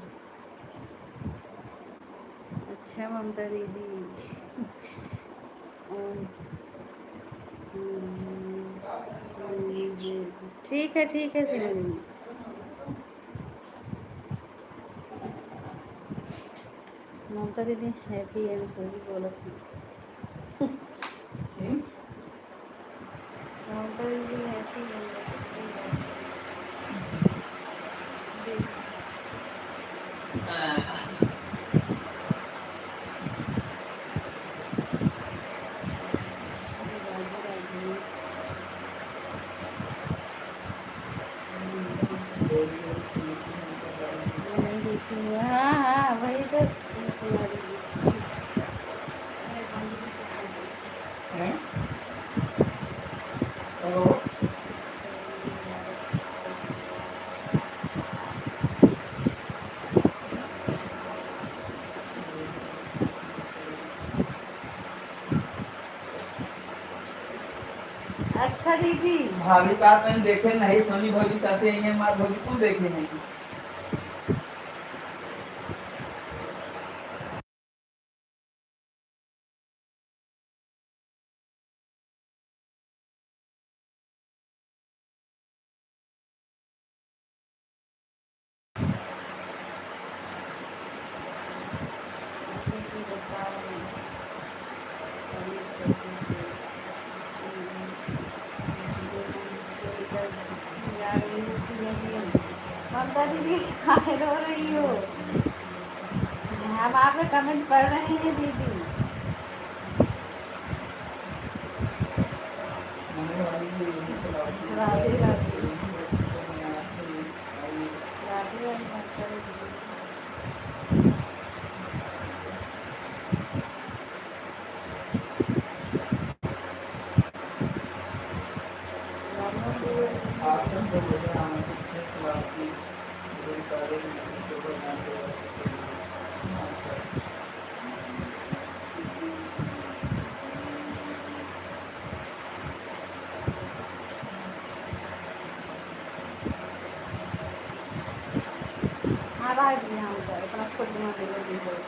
अच्छा ममता दीदी ठीक है सीमा दीदी। ममता दीदी हैप्पी एनिवर्सरी बोला थी। ममता दीदी हैप्पी एनिवर्सरी। हाँ हाँ वही तो सीमा दीदी। हेलो अच्छा दीदी भाभी का तन देखे नहीं सोनी भौजी साथे ये मार भौजी को देखे नहीं। ममता दीदी काहे रो रही हो? हम आप कमेंट पढ़ रहे हैं दीदी। राधे राधे राधे राधे।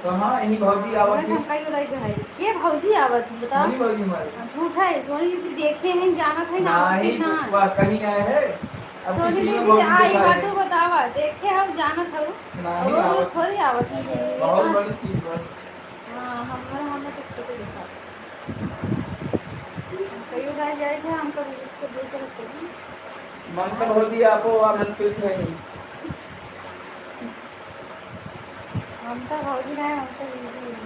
कहाँ यही भौजी आवत है के भौजी आवत बताओ। नहीं भौजी हमारे झूठ है सोनी दीदी देखे हैं जानत है ना नहीं ना कहीं आए है अब सोनी किसी में दीदी भौजी आई दिखाई बातू बतावा देखे हम जानत हो नहीं और आवत थोड़ी आवत है बहुत बड़ी चीज है। हां हमने तो छोटे देखा कई बार जाए थे हमको इसको देख कर रखते ममता भौजी आपो आप मनप्रीत है ममता भौजी ना ममता दीदी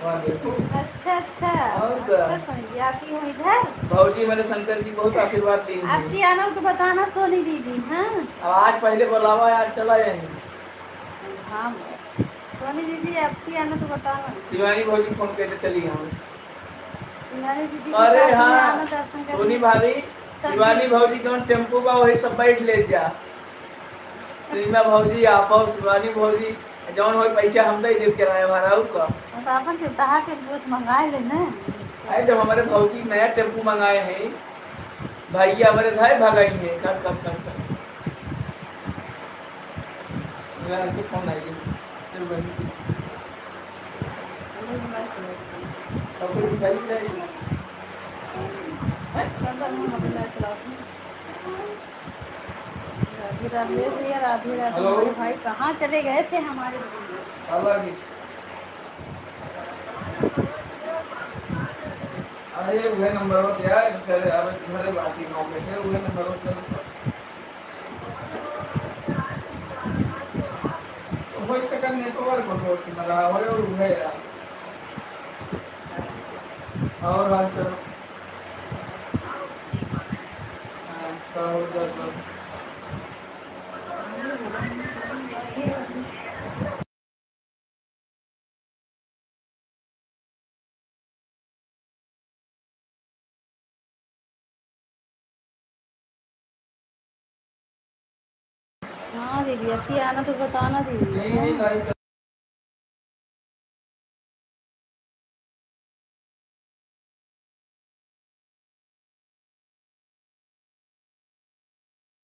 अच्छा अच्छा अच्छा समझी आती हूँ इधर भौजी मैंने शंकर जी बहुत आशीर्वाद दी आती आना तो बताना सोनी दीदी हाँ अब आज पहले बुलावा आज चला जाएंगे हाँ सोनी दीदी आपकी आना तो बताना। शिवानी भौजी फोन करके चली हम। शिवानी दीदी के अरे साथ में हाँ आना दर्शन करने। सोनी भाभी शिवानी भौजी कौन टेम्पू बा वही सब बैठ ले जा। सीमा भौजी आप शिवानी भौजी जौन हो पैसा हम दे देव किराया भाड़ा का। तो अपन चिंता के बस मंगाए ले ना। अरे जब हमारे भौजी नया टेम्पू मंगाए हैं भैया हमारे भाई भगाई है कर कर कर कर यार के फोन आई चल बंद सब कुछ दिखाई दे रही है राधे राधे भैया राधे राधे। हेलो। हमारे भाई कहाँ चले गए थे हमारे। अरे वह नंबर हो क्या घर घरे बाकी गांव में है वह नंबर हो तो हो सका नेटवर्क हो कि ना रहा हो है यार और हाल चलो हाँ हाँ दीदी आपकी आना तो बताना दीदी। नहीं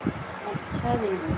अच्छा दीदी।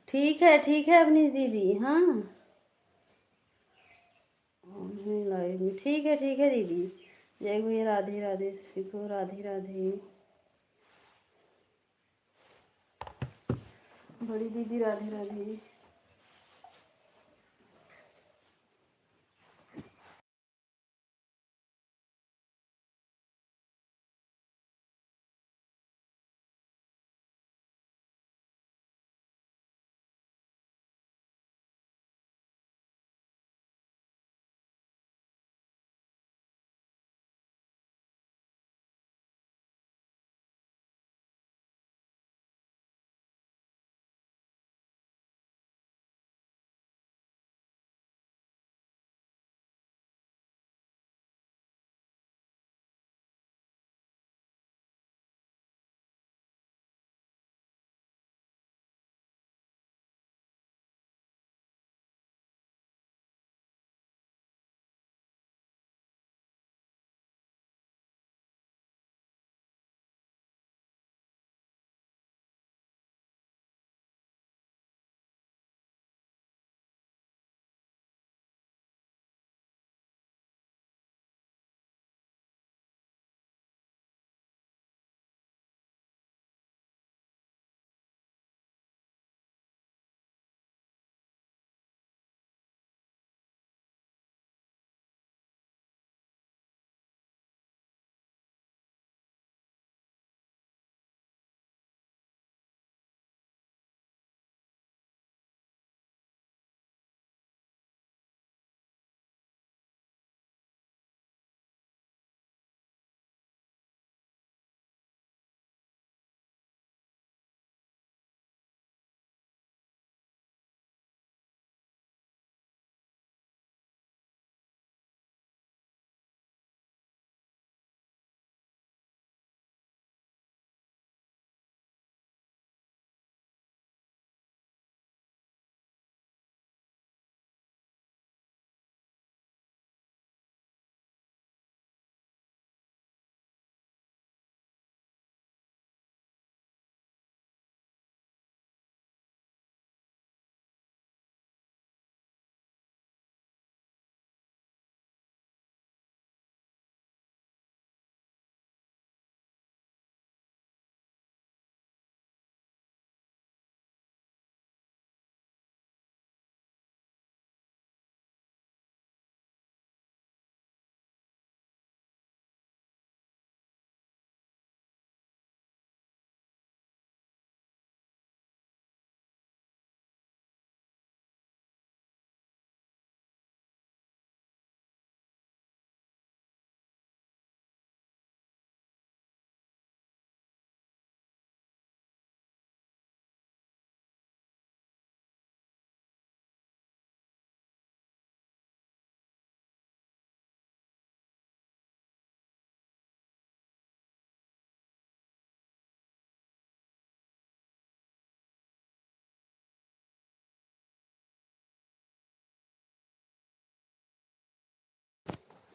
ठीक है अपनी दीदी। हाँ लाइव में ठीक है दीदी। जय भैया, राधे राधे सभी को, राधे राधे। बड़ी दीदी राधे राधे।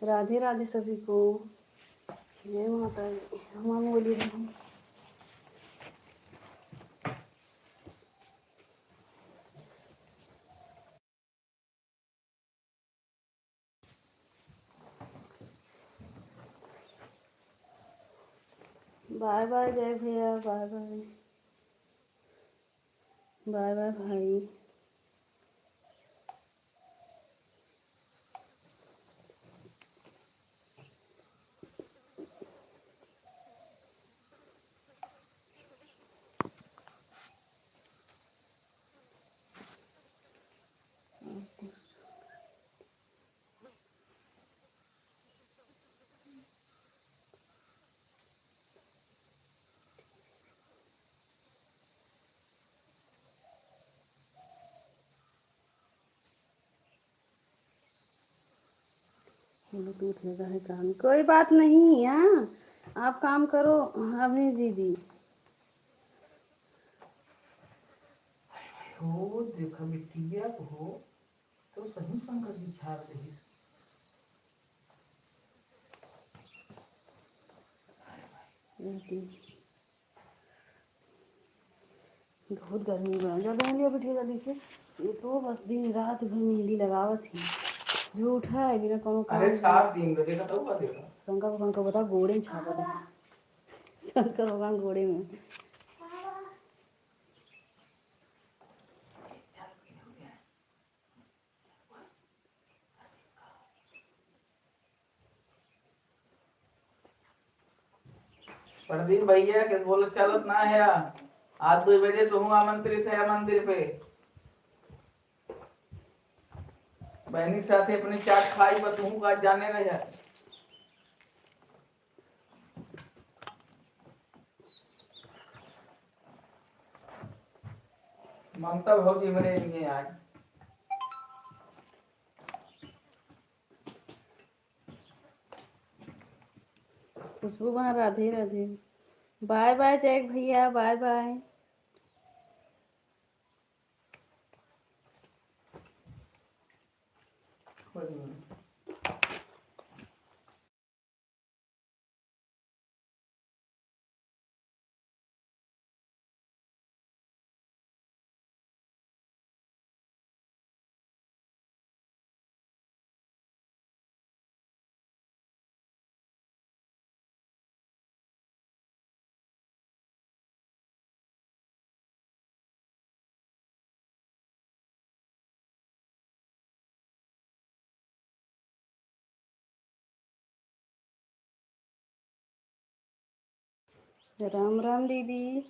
राधे राधे सभी को। जय माता दी। हम बोली रही। बाय बाय जय भैया, बाय बाय। बाय बाय भाई। टूट लगा है काम, कोई बात नहीं। हाँ आप काम करो अपनी दीदी। हो देखा बिटिया हो तो सही संगत बिछा रही। बहुत गर्मी बा जब मेहंदी अभी ठीक जल्दी से ये तो बस दिन रात भर मेहंदी लगावत ही जो उठा है बिना कोनो काम अरे छाप दिन बजे का तो देखा शंकर भगवान को बता गोड़े में छापा था शंकर भगवान गोड़े में प्रदीप भैया के बोले चलत ना है आज 2 बजे तो हूँ आमंत्रित है मंदिर पे बहनी साथे अपनी चाट खाई पर तू का जाने न जा ममता भौजी मेरे लिए आज खुशबू वहाँ Radhe Radhe bye bye Jack भैया बाय बाय राम राम दीदी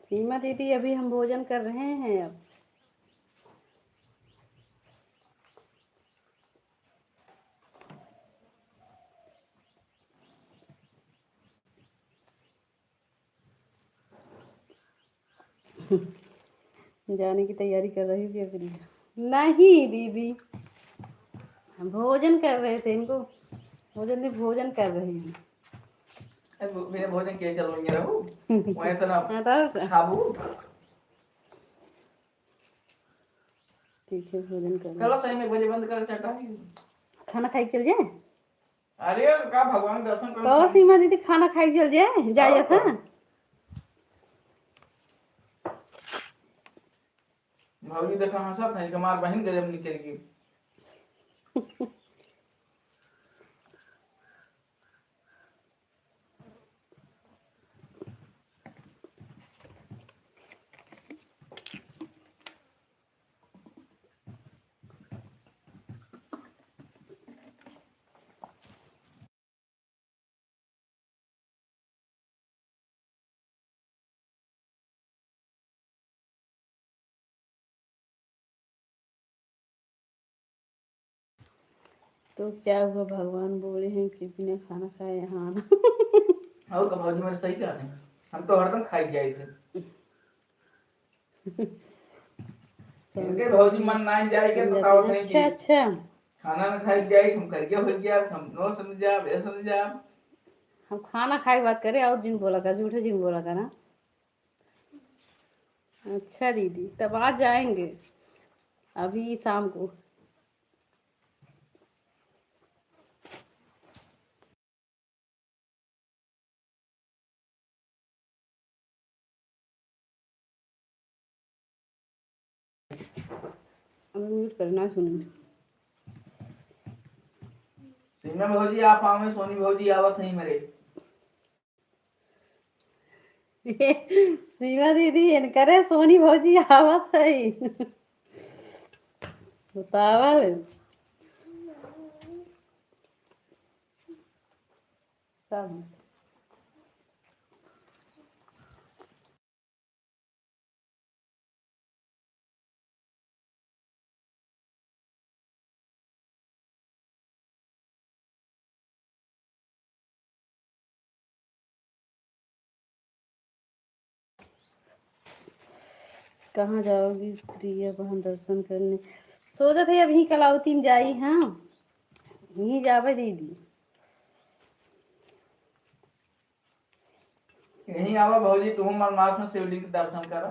सीमा दीदी अभी हम भोजन कर रहे हैं अब जाने की तैयारी कर रही हूँ क्या करिए नहीं दीदी हम भोजन कर रहे थे इनको भोजन कर रहे हैं मेरे भोजन के चलोगे रहू वहीं तो ना खाबू ठीक है भोजन कर चलो सही में बजे बंद कर चटा खाना खाई चल जाए अरे का भगवान दर्शन कर कहो सीमा दीदी खाना खाई चल जाए जाइए था भौजी देखा हंसा था हमार बहन गजब निकल गई तो क्या हुआ भगवान बोले हैं कि बिना खाना खाए यहाँ आना और तो भौजी में सही कहा हम तो हरदम खाई जाए थे इनके भौजी मन ना जाएगा तो बताओ नहीं अच्छा अच्छा खाना ना खाई जाए हम करके हो गया हम नो समझ जा वे समझ जा हम खाना खाए के बात करें और जिन बोला था झूठे जिन बोला था ना अच्छा दीदी तब आज जाएंगे अभी शाम को म्यूट करना सुनिए सीमा भौजी आप आवे सोनी भौजी आवत नहीं मेरे सीमा दीदी करे सोनी भौजी आवत है बतावल सब कहाँ जाओगी प्रिया बहन दर्शन करने सोचा थे अब यहीं कलावती में जाई हाँ यहीं जावे दीदी यहीं आवा भौजी तुम मरमास में शिवलिंग के दर्शन करा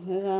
राम